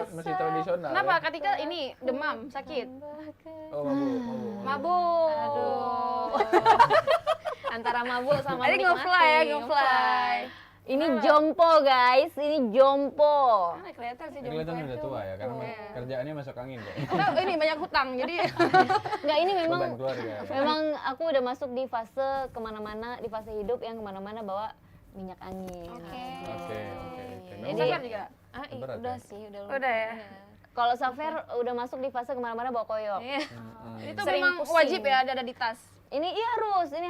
Masih tradisional. Kenapa Ya? ketika ini demam, sakit? Oh, mabuk. Mabuk. Aduh. Antara mabuk sama Tadi menikmati. nge-fly ya, nge-fly. Ini jompo guys, ini jompo. Kelihatan sih Kelihatan jempol udah itu. tua ya, karena Iya. kerjaannya masuk angin kok. Atau ini banyak hutang, jadi Enggak, ini memang Beban keluarga. Ya? memang aku udah masuk di fase kemana-mana, di fase hidup yang kemana-mana bawa minyak angin. Oke. Oke. Jadi- Sabar juga. Berat udah ya? sih, udah. Udah ya? Kalau Safer udah masuk di fase kemana-mana bawa koyok. Iya. Itu Sering memang pusing. wajib ya ada di tas. Ini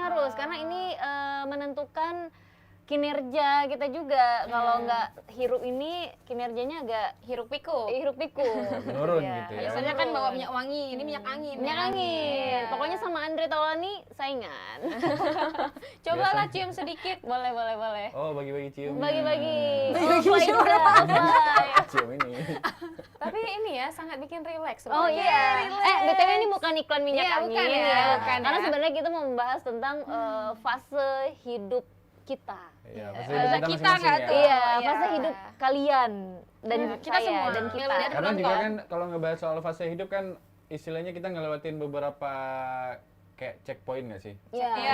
harus karena ini menentukan kinerja kita juga. Kalau nggak hirup ini kinerjanya agak Hiruk pikuk. hirup pikuk. Menurun Iya. gitu ya. Biasanya kan bawa minyak wangi, ini minyak angin. Minyak angin. Iya. Pokoknya sama Andre Taulani saingan. Cobalah cium sedikit. boleh. Oh, bagi-bagi cium. Bagi-bagi. Bagi-bagi cium. Cium ini. Tapi ini ya sangat bikin rileks. Oh iya. BTW ini bukan iklan minyak Iya, angin bukan ya, ya. bukan Karena ya. sebenarnya kita mau membahas tentang fase hidup kita. Iya, Fase pasti kita masing-masing nggak ya. tuh? Iya, iya. fase hidup kalian dan Kita saya semua. dan kita. Milenial Karena juga penonton. kan kalau ngebahas soal fase hidup kan istilahnya kita ngelewatin beberapa kayak checkpoint nggak sih? Iya. Iya.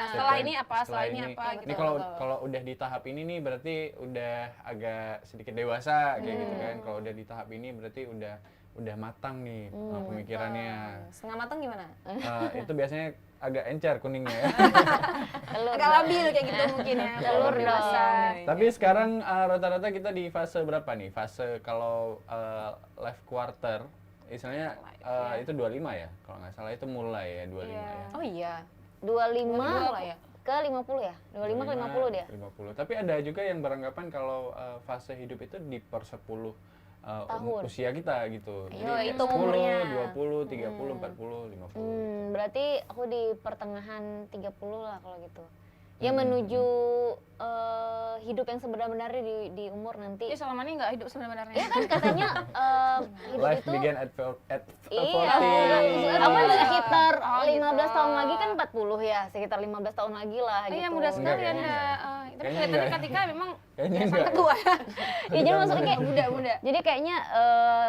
Setelah Checkpoint. ini apa? Setelah ini apa? Ini Gitu. kalau udah di tahap ini nih berarti udah agak sedikit dewasa kayak gitu kan. Kalau udah di tahap ini berarti udah matang nih pemikirannya. Setengah matang gimana? Itu biasanya agak encer kuningnya ya. Telur. Agak labil kayak gitu mungkin ya. Telur Kalau dong. dewasa. Tapi sekarang rata-rata kita di fase berapa nih? Fase kalau life quarter, istilahnya itu 25 ya? Kalau nggak salah itu mulai ya 25 Iya. ya. Oh iya. 25 mulai ya? ke 50 ya? 25 ke 50 dia. 50. Tapi ada juga yang beranggapan kalau fase hidup itu di per 10 Tahun. usia kita gitu. Ayo, kayak hitung umurnya. 20, 30, 40, 50. Berarti aku di pertengahan 30 lah kalau gitu. Ya menuju hidup yang sebenarnya di umur nanti. Iya selama ini nggak hidup sebenarnya. Iya kan katanya hidup Life itu began at 40. iya, apa sekitar Oh, 15 gitu. tahun lagi kan 40 ya, sekitar 15 tahun lagi lah Oh, gitu. iya mudah sekali Enggak, Anda. kayaknya. Tapi Kayaknya kelihatannya enggak. ketika memang Kayaknya sangat enggak. tua. Ya jadi maksudnya kayak Muda-muda. jadi kayaknya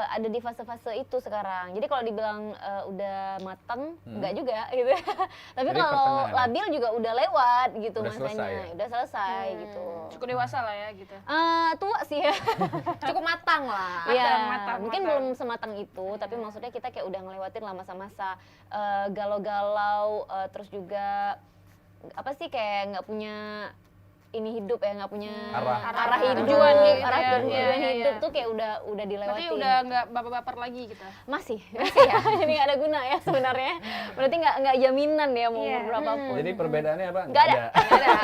ada di fase-fase itu sekarang. Jadi kalau dibilang udah matang, enggak juga gitu. Tapi Jadi kalau pertengahan. labil juga udah lewat gitu Udah masanya. selesai ya? Udah selesai gitu. Cukup dewasa lah ya gitu. Tua sih ya. Cukup matang lah. Iya, matang. mungkin belum sematang itu, tapi maksudnya kita kayak udah ngelewatin lah masa-masa galau-galau, terus juga apa sih kayak nggak punya ini hidup ya, nggak punya Arah hidup, tujuan gitu arah ya. tujuan Iya, hidup iya. tuh kayak udah dilewatin. Berarti udah nggak baper-baper lagi gitu. masih ya, jadi nggak ada guna ya sebenarnya. Berarti nggak jaminan ya mau Iya. umur berapapun. Jadi perbedaannya apa? Nggak ada.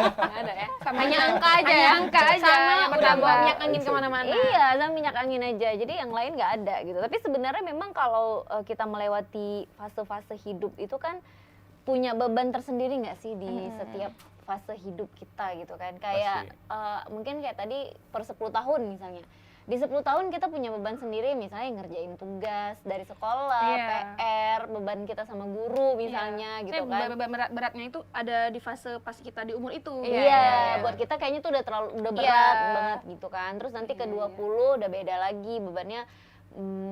Nggak ada ya. Hanya angka aja ya. Angka aja. Sama yang udah bertambah. bawa Minyak angin kemana-mana. Iya, sama minyak angin aja. Jadi yang lain nggak ada gitu. Tapi sebenarnya memang kalau kita melewati fase-fase hidup itu kan punya beban tersendiri nggak sih di setiap fase hidup kita gitu kan. Kayak mungkin kayak tadi per 10 tahun misalnya. Di 10 tahun kita punya beban sendiri, misalnya ngerjain tugas dari sekolah, Iya. PR, beban kita sama guru misalnya gitu Saya kan. beratnya itu ada di fase pas kita di umur itu. Iya, buat kita kayaknya tuh udah berat Iya. banget gitu kan. Terus nanti ke 20 udah beda lagi bebannya,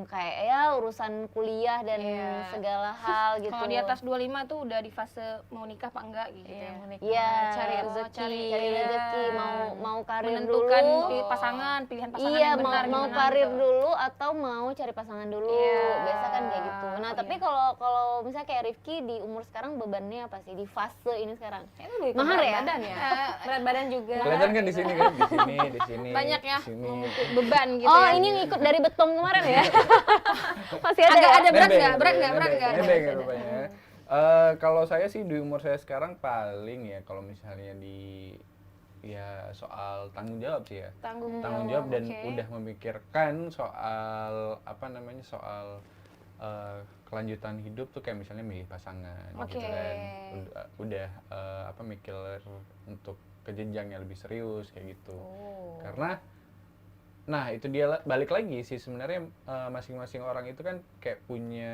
kayak ya urusan kuliah dan Iya. segala hal gitu. Kalau di atas 25 tuh udah di fase mau nikah apa enggak gitu ya. Iya, Cari rezeki, cari rezeki, iya. mau karir Menentukan dulu. pasangan, pilihan pasangan Iya, yang benar mau gimana karir gitu. dulu atau mau cari pasangan dulu. Iya. Biasa kan kayak gitu. Nah, Oh, tapi iya. kalau misalnya kayak Rifki di umur sekarang bebannya apa sih di fase ini sekarang? Itu lebih ke Mahar berat ya? badan ya. Berat badan juga. Kelihatan kan di sini kan, di sini. Banyak ya di sini. mengikut beban gitu Oh, ya. ini ngikut dari betong kemarin ya? Masih ada Agak ya? ada berat Nebeng, nggak? Berat nggak? Berat nggak? nebeng ya rupanya. Kalau saya sih di umur saya sekarang paling ya kalau misalnya di ya soal tanggung jawab sih ya. Tanggung Jawab dan oke. udah memikirkan soal apa namanya soal kelanjutan hidup tuh kayak misalnya milih pasangan gitu Oke. kan. Udah apa mikir untuk ke jenjang yang lebih serius kayak gitu. Oh. Karena nah itu dia balik lagi sih sebenarnya masing-masing orang itu kan kayak punya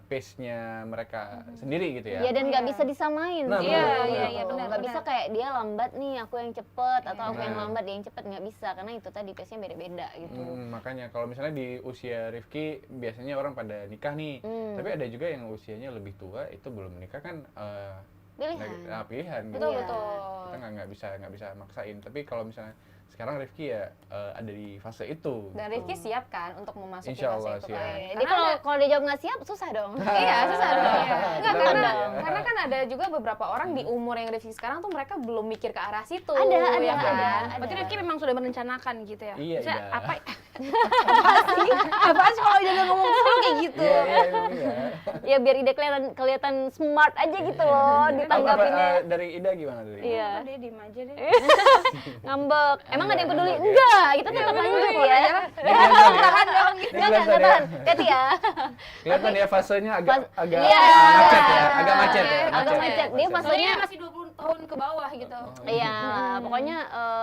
pace-nya mereka sendiri gitu ya. Iya, dan nggak bisa disamain. Nah, sih. benar, Gitu. benar. Iya, benar, Nggak bisa benar. kayak dia lambat nih, aku yang cepet, atau aku yang Nah. lambat dia yang cepet, nggak bisa karena itu tadi pace-nya beda-beda gitu. Makanya kalau misalnya di usia Rifki biasanya orang pada nikah nih, tapi ada juga yang usianya lebih tua itu belum menikah kan Pilihan. pilihan gitu. Betul, Iya. betul. Kita nggak bisa maksain. Tapi kalau misalnya sekarang Rifki ya ada di fase itu. Dan Rifki siap kan untuk memasuki Insya fase Allah itu siap. kan? Jadi kalau dia jawab nggak siap, susah dong. Iya, susah dong. Iya. Enggak, Betul, karena ya. karena kan ada juga beberapa orang di umur yang Rifki sekarang tuh mereka belum mikir ke arah situ. Ada, ya kan? ada. Berarti Rifki memang sudah merencanakan gitu ya? Iya, Maksudnya iya. apa sih kalau dia ngomong selalu kayak gitu? Iya, emang iya. Ya biar Ida kelihatan smart aja gitu loh ditanggapinnya. Dari Ida gimana dari Ida? Iya. Dia diem aja deh. Ngambek. Emang ada yang peduli? Ngambek ya? Enggak, kita tetap lanjut ya. Ini kelihatan ya? Tahan dong. Ini Enggak, enggak kelihatan ya? tahan. Hati ya. Kelihatan ya fasenya agak Iya. macet ya, agak macet ya. Agak macet. Dia Soalnya fasenya masih 20 tahun ke bawah gitu. iya, pokoknya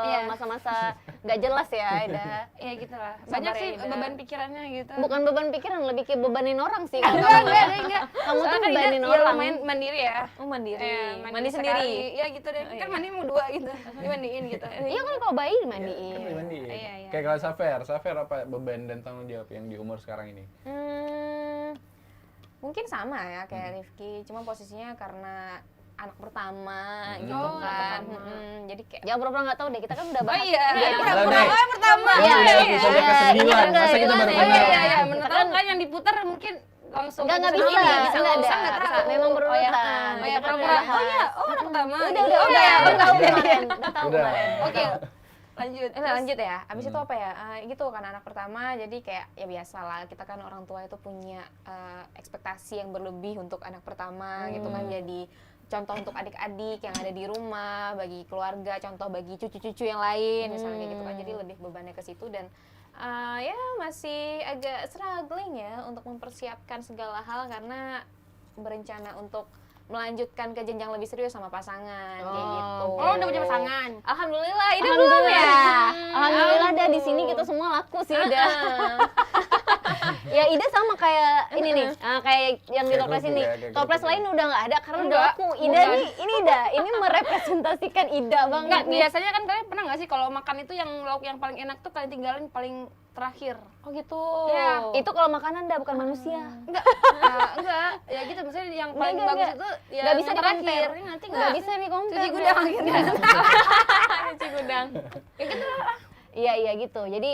Iya. masa-masa nggak jelas ya, Ida. Ya gitu lah. Sabar Banyak ya, sih Ida. beban pikirannya gitu. Bukan beban pikiran, lebih kayak bebanin orang sih. Enggak. Kamu tuh Soalnya kan bebanin Ida orang. lumayan mandiri ya. Oh, mandiri. Iya, mandi sendiri. sekali. Ya gitu deh. Kan mandi mau 2 gitu. Dimandiin gitu. Iya kan kalau bayi dimandiin. Dimandiin. Iya, iya. Kayak kalau Safer apa beban dan tanggung jawab yang di umur sekarang ini? Mungkin sama ya kayak Rifki, cuma posisinya karena anak pertama gitu Oh, kan. anak pertama. Jadi kayak Jangan pura-pura nggak tahu deh, kita kan udah Oh bahas. iya. Udah deh. Pertama. Iya, Ini episode ke-9, masa kita baru Oh kenal? iya iya. Menurut aku kan yang diputar mungkin langsung Nggak ke bisa, sini. nggak Bisa, ada. nggak tahu. Memang Oh berurutan. ya, Kita kan pura-pura. udah Oh iya, bahas. anak pertama. Udah, gitu. udah Oh iya, tahu tahu ya. kemarin. Udah tahu Udah. kemarin. Oke. Lanjut. lanjut ya. Abis itu apa ya? Gitu karena anak pertama jadi kayak ya biasalah kita kan orang tua itu punya ekspektasi yang berlebih untuk anak pertama gitu kan, jadi contoh untuk adik-adik yang ada di rumah, bagi keluarga, contoh bagi cucu-cucu yang lain misalnya kayak gitu kan. Jadi lebih bebannya ke situ dan ya masih agak struggling ya untuk mempersiapkan segala hal karena berencana untuk melanjutkan ke jenjang lebih serius sama pasangan kayak gitu. Oh, udah punya pasangan. Alhamdulillah, Ida belum ya. Alhamdulillah dah di sini kita semua laku sih Ida. Ya Ida sama kayak ini nih, kayak yang di Kayak toples kerupuk ini. ya, kayak Toples kerupuk lain udah nggak ada karena udah Enggak, laku. Ida bukan. nih, ini Ida, ini merepresentasikan Ida banget Enggak, nih. biasanya kan kalian pernah nggak sih kalau makan itu yang lauk yang paling enak tuh kalian tinggalin paling terakhir. Oh gitu. Iya. Itu kalau makanan dah bukan manusia. Enggak, enggak. Ya gitu maksudnya yang paling Enggak, bagus enggak. itu ya Nggak bisa yang terakhir. di-compare. Ini nanti Nggak enggak bisa di-compare. cuci gudang akhirnya. Cuci gudang. Ya gitu lah. Iya gitu. Jadi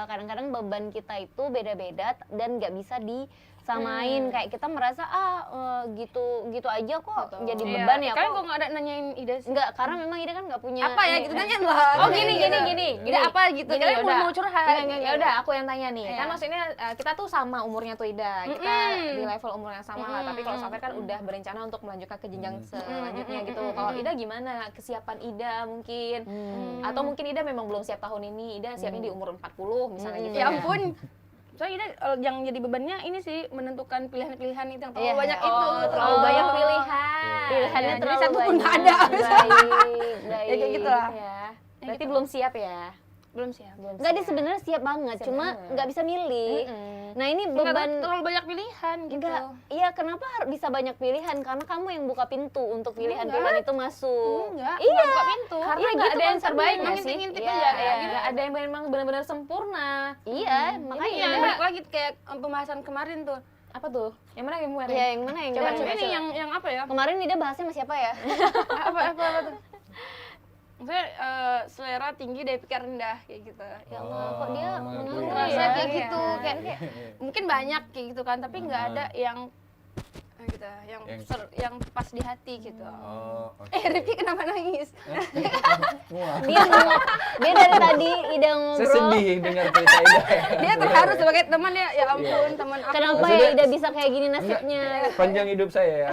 kadang-kadang beban kita itu beda-beda dan nggak bisa disamain. Kayak kita merasa gitu aja kok jadi beban ya Kalian kok. kok nggak ada nanyain Ida sih? Enggak, karena memang Ida kan nggak punya Apa ya ini. gitu nanya lah. Oh gini. Ida apa gitu? Gini, Kalian yaudah. mau curhat. Ya udah, aku yang tanya nih. Iya. Kan maksudnya kita tuh sama umurnya tuh Ida. Kita di level umur yang sama lah. Tapi kalau Safer kan udah berencana untuk melanjutkan ke jenjang selanjutnya gitu. Kalau Ida gimana? Kesiapan Ida mungkin? Atau mungkin Ida memang belum siap tahun ini. Ida siapnya di umur 40 misalnya gitu. Ya ampun. Soalnya Ida yang jadi bebannya ini sih menentukan pilihan-pilihan itu yang terlalu Iya. banyak Oh, itu. terlalu banyak pilihan. Pilihannya Jadi terlalu satu pun banyak. nggak ada. Baik. Ya kayak gitu lah. Ya. Berarti gitu. belum siap ya? Belum siap. Enggak, dia sebenarnya siap banget, Siap cuma banget. nggak bisa milih. Nah ini Enggak, beban. terlalu banyak pilihan gitu. Enggak, iya kenapa bisa banyak pilihan? Karena kamu yang buka pintu untuk pilihan-pilihan itu masuk. Enggak, Iya. buka pintu. Karena Iya, nggak gitu ada yang konsepnya. terbaik nggak sih? Ngintip-ngintip Iya, aja. iya. Nggak ada yang memang benar-benar sempurna. Iya, Makanya makanya. balik lagi kayak pembahasan kemarin tuh. Apa tuh? Yang mana yang kemarin? Iya, yang mana yang Coba, mana? coba. Ini yang apa ya? Kemarin Nida bahasnya sama siapa ya? apa tuh? Maksudnya selera tinggi dari pikiran rendah kayak gitu. Ya Allah, kok dia mengakui mengakui ya. Ngerasa ya? kayak Iya. gitu, kayak mungkin banyak kayak gitu kan, tapi nggak ada yang gitu, yang pas di hati gitu. Oh, oke. Rifki kenapa nangis? Mual. Dia dari tadi Ida Saya ngobrol. sedih dengar cerita Ida. Dia terharu sebagai teman ya, ya ampun teman aku. Kenapa ya Maksudnya- Ida bisa kayak gini nasibnya? Panjang hidup saya ya.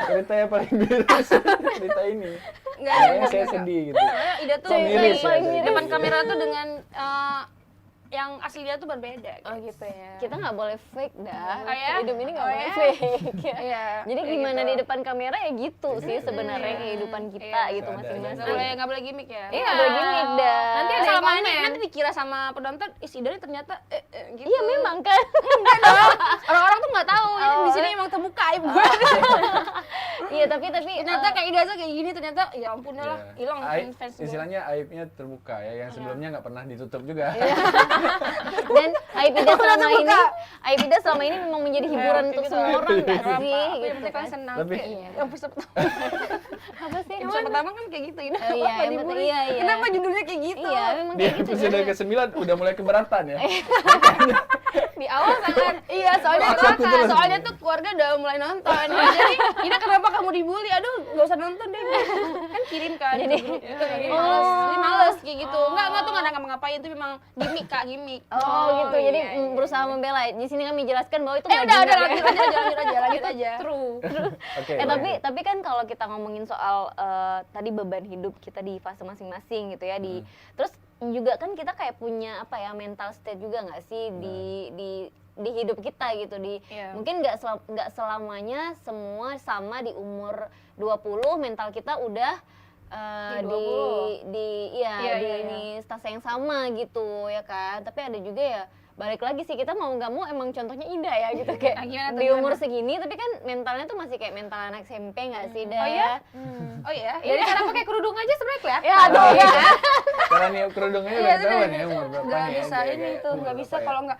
Cerita yang paling miris cerita ini. Nggak ada. Makanya saya sedih gitu. Soalnya Ida tuh Miris ya, di miris. depan kamera tuh dengan yang aslinya tuh berbeda. Oh gitu ya. Kita nggak boleh fake dah. Oh ya? Hidup ini nggak Oh boleh ya? fake. Ya. Iya. Jadi kayak gimana gitu. di depan kamera ya gitu sih sebenarnya kehidupan kita Iya. gitu masing-masing. Nggak boleh gimmick ya. Iya, nggak boleh gimmick dah. Nanti ada Asal yang komen, komen. nanti dikira sama penonton, si Idari ternyata gitu. Iya memang kan. Orang-orang tuh nggak tahu. Jadi di sini emang terbuka aib gue. Iya tapi Ternyata kayak Idaza kayak gini, ternyata ya ampun dah lah, hilang fans gue. Istilahnya aibnya terbuka ya, yang sebelumnya nggak pernah ditutup juga. dan Aibida selama ini memang menjadi hiburan untuk semua orang nggak sih? Yang Gitu penting kan. kan senang. Tapi- Yang episode pertama. Apa sih? Episode pertama kan kayak gitu, Ida. Oh, iya, Apa yang dibully? penting- iya. Kenapa judulnya kayak gitu? Iya memang Di kayak gitu. episode ke-9 udah mulai keberatan ya. Di awal sangat iya, soalnya tuh keluarga udah mulai nonton. Jadi, Ida kenapa kamu dibully? Aduh, nggak usah nonton deh. Kan kirim kan. Jadi- ke grup gitu. Jadi males kayak gitu. Enggak tuh nggak ngapain, itu memang gimmick Kak, gimmick. Oh gitu, jadi berusaha membela. Di sini kami jelaskan bahwa itu nggak Udah gimmick ya. lanjut aja. True. Oke. Tapi kan kalau kita ngomongin soal tadi beban hidup kita di fase masing-masing gitu ya, terus juga kan kita kayak punya apa ya mental state juga nggak sih di hidup kita gitu Iya. mungkin nggak selamanya semua sama di umur 20 mental kita udah Iya, di stase yang sama gitu ya kan, tapi ada juga ya balik lagi sih kita mau nggak mau emang contohnya Ida ya gitu kayak Gimana tuh, di umur gimana? segini tapi kan mentalnya tuh masih kayak mental anak SMP nggak sih Ida? Oh iya? Oh iya? Jadi cara pakai kerudung aja sebenarnya kelihatan. Ya aduh ya. Karena nih kerudungnya udah ketahuan ya umur berapa Nggak nih ya, bisa kayak- ini kayak tuh, umur nggak bisa berapa ya. kalau nggak.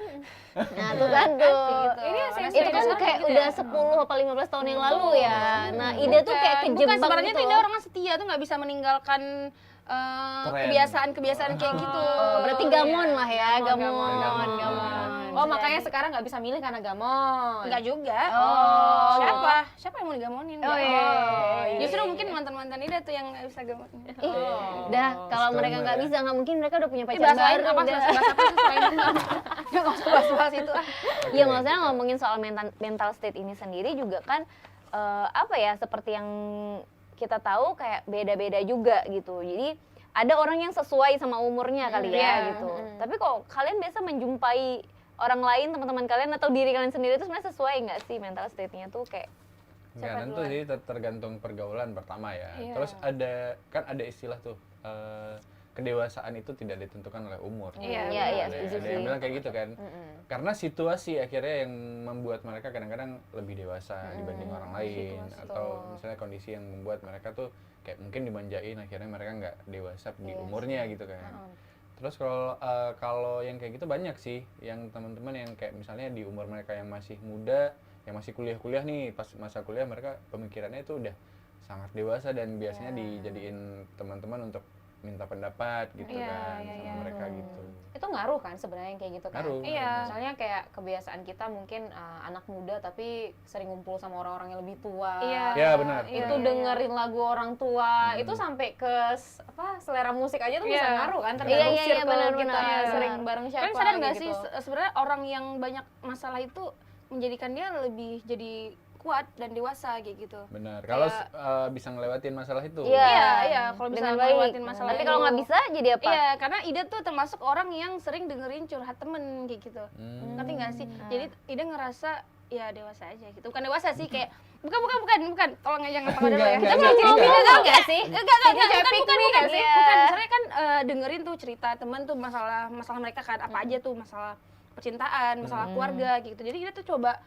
Nah tuh kan tuh. Gitu. Ini SMP Itu kan sekarang kayak gitu udah ya? 10 apa 15 tahun yang lalu ya. Nah Ida tuh kayak Bukan, kejebak sebenarnya gitu tuh Ida loh. orang setia tuh nggak bisa meninggalkan Tren. kebiasaan kayak gitu. Oh, berarti gamon lah ya, Gamon, gamon. gamon. Oh makanya sekarang nggak bisa milih karena gamon. Enggak juga. Oh. Siapa yang mau digamonin? Oh, Nggak. iya. Justru mungkin mantan-mantan Ida tuh yang nggak bisa gamonin. Ih, dah kalau Disclaimer mereka nggak ya. bisa nggak mungkin mereka udah punya Ini pacar bahas lain baru. apa? Dah. Bahas apa sih selain itu? Ya nggak usah bahas itu ah. Iya maksudnya ngomongin soal mental state ini sendiri juga kan apa ya seperti yang kita tahu kayak beda-beda juga gitu. Jadi ada orang yang sesuai sama umurnya kali ya Iya. gitu. Tapi kok kalian biasa menjumpai orang lain teman-teman kalian atau diri kalian sendiri itu sebenarnya sesuai nggak sih mental state-nya tuh kayak Nggak tentu sih, tergantung pergaulan pertama ya. Iya. Terus ada istilah tuh kedewasaan itu tidak ditentukan oleh umur. Iya, iya, Ada- setuju ada sih. yang bilang kayak gitu kan. Karena situasi akhirnya yang membuat mereka kadang-kadang lebih dewasa dibanding orang lain, atau misalnya kondisi yang membuat mereka tuh kayak mungkin dimanjain akhirnya mereka nggak dewasa di umurnya gitu kan. Terus kalau yang kayak gitu banyak sih yang teman-teman yang kayak misalnya di umur mereka yang masih muda, yang masih kuliah nih, pas masa kuliah mereka pemikirannya itu udah sangat dewasa dan biasanya dijadiin teman-teman untuk minta pendapat gitu kan sama mereka gitu. Itu ngaruh kan sebenarnya yang kayak gitu kan. Ngaruh. Iya. Misalnya kayak kebiasaan kita mungkin anak muda tapi sering ngumpul sama orang-orang yang lebih tua. Iya. Ya benar. Itu dengerin lagu orang tua, itu sampai ke selera musik aja tuh bisa Iya. ngaruh kan Iya, tergantung iya, iya, circle benar-benar. kita Iya. sering bareng siapa Kalian sadar nggak gitu. sih sebenarnya orang yang banyak masalah itu menjadikan dia lebih jadi kuat dan dewasa kayak gitu. Benar. Kalau bisa ngelewatin masalah itu. Iya, kalau bisa dengan baik. ngelewatin masalah Tapi itu. kalau nggak bisa jadi apa? Iya, karena Ida tuh termasuk orang yang sering dengerin curhat temen kayak gitu. Ngerti nggak sih? Jadi Ida ngerasa ya dewasa aja gitu. Bukan dewasa sih, kayak bukan. Tolong jangan tahu dulu ya. Enggak, Kita enggak, mau enggak. beda Tahu nggak sih? Bukan. Iya. Bukan. Soalnya kan dengerin tuh cerita temen tuh masalah mereka kan apa aja tuh, masalah percintaan, masalah keluarga gitu. Jadi Ida tuh coba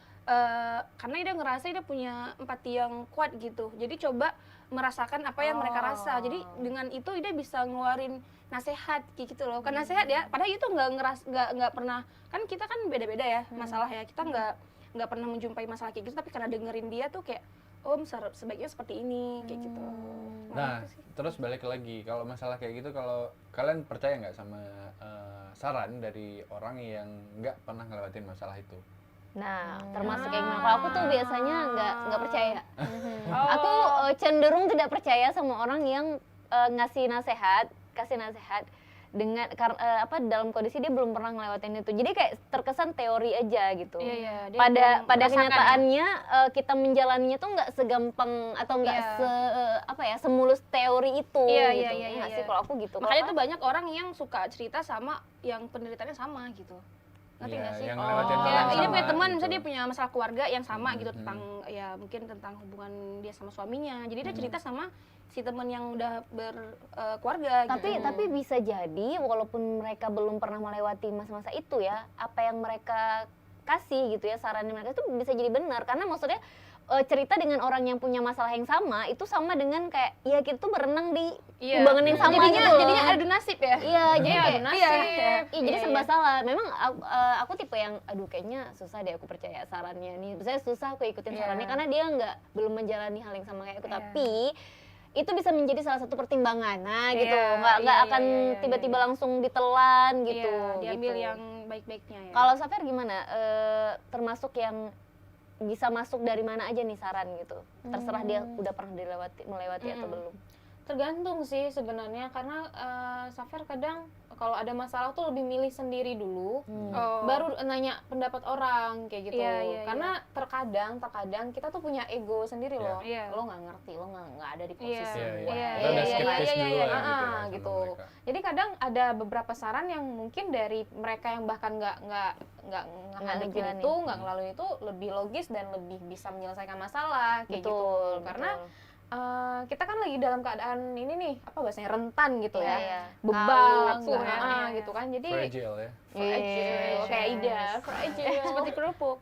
karena Ida ngerasa Ida punya empati yang kuat gitu. Jadi coba merasakan apa yang mereka rasa. Jadi dengan itu Ida bisa ngeluarin nasihat kayak gitu loh. Kan nasihat ya, padahal itu nggak pernah, kan kita kan beda-beda ya masalah ya. Kita nggak pernah menjumpai masalah kayak gitu, tapi karena dengerin dia tuh kayak sebaiknya seperti ini kayak gitu. Nah, terus balik lagi kalau masalah kayak gitu, kalau kalian percaya nggak sama saran dari orang yang nggak pernah ngelewatin masalah itu? Nah, termasuk kayak gimana? Kalau aku tuh biasanya nggak percaya. Oh. Aku cenderung tidak percaya sama orang yang kasih nasihat dengan dalam kondisi dia belum pernah ngelewatin itu. Jadi kayak terkesan teori aja gitu. Iya, dia Pada belum merasakan kenyataannya kita menjalaninya tuh nggak segampang atau nggak semulus teori itu Iya, gitu. iya, iya, Nggak iya. sih kalau aku gitu. Makanya Kalau tuh banyak orang yang suka cerita sama yang penderitaannya sama gitu. Ngerti Iya, nggak sih? yang ngelewatin hal Kayak yang dia sama punya teman, gitu. misalnya dia punya masalah keluarga yang sama gitu tentang ya mungkin tentang hubungan dia sama suaminya. Jadi dia cerita sama si teman yang udah berkeluarga gitu. tapi bisa jadi walaupun mereka belum pernah melewati masa-masa itu ya, apa yang mereka kasih gitu ya, sarannya mereka itu bisa jadi benar karena maksudnya cerita dengan orang yang punya masalah yang sama itu sama dengan kayak ya kita tuh berenang di kubangan yang sama jadinya, gitu loh. jadinya adu nasib ya. Iya, jadi Iya, kayak adu nasib. iya, jadi Iya, serba iya. salah. Memang aku tipe yang aduh kayaknya susah deh aku percaya sarannya nih. Saya susah aku ikutin Iya. sarannya karena dia belum menjalani hal yang sama kayak aku. Iya. Tapi itu bisa menjadi salah satu pertimbangan, gitu. Iya, Nggak iya, akan iya, tiba-tiba iya. langsung ditelan gitu. Iya, diambil gitu. yang baik-baiknya ya. Kalau Safir gimana? Termasuk yang bisa masuk dari mana aja nih saran gitu? Terserah dia udah pernah melewati atau belum. Tergantung sih sebenarnya karena Safir kadang kalau ada masalah tuh lebih milih sendiri dulu, Oh. baru nanya pendapat orang kayak gitu. Iya, iya, Karena terkadang kita tuh punya ego sendiri loh. Iya. Lo nggak ngerti, lo nggak ada di posisi Iya, Iya, gue. iya. iya, Kita udah iya, skeptis iya, dulu iya, lah iya. gitu ya sama Gitu. mereka. Jadi kadang ada beberapa saran yang mungkin dari mereka yang bahkan nggak ngadepin ngejalanin. itu, nggak ngelaluin itu lebih logis dan lebih bisa menyelesaikan masalah kayak gitu. Betul, Karena betul. kita kan lagi dalam keadaan ini nih, apa bahasanya, rentan gitu Iya, ya, iya. bebal, Kaku ya, nggak, iya, gitu kan. Jadi Fragile ya. fragile, kayak Ida, fragile. Seperti kerupuk.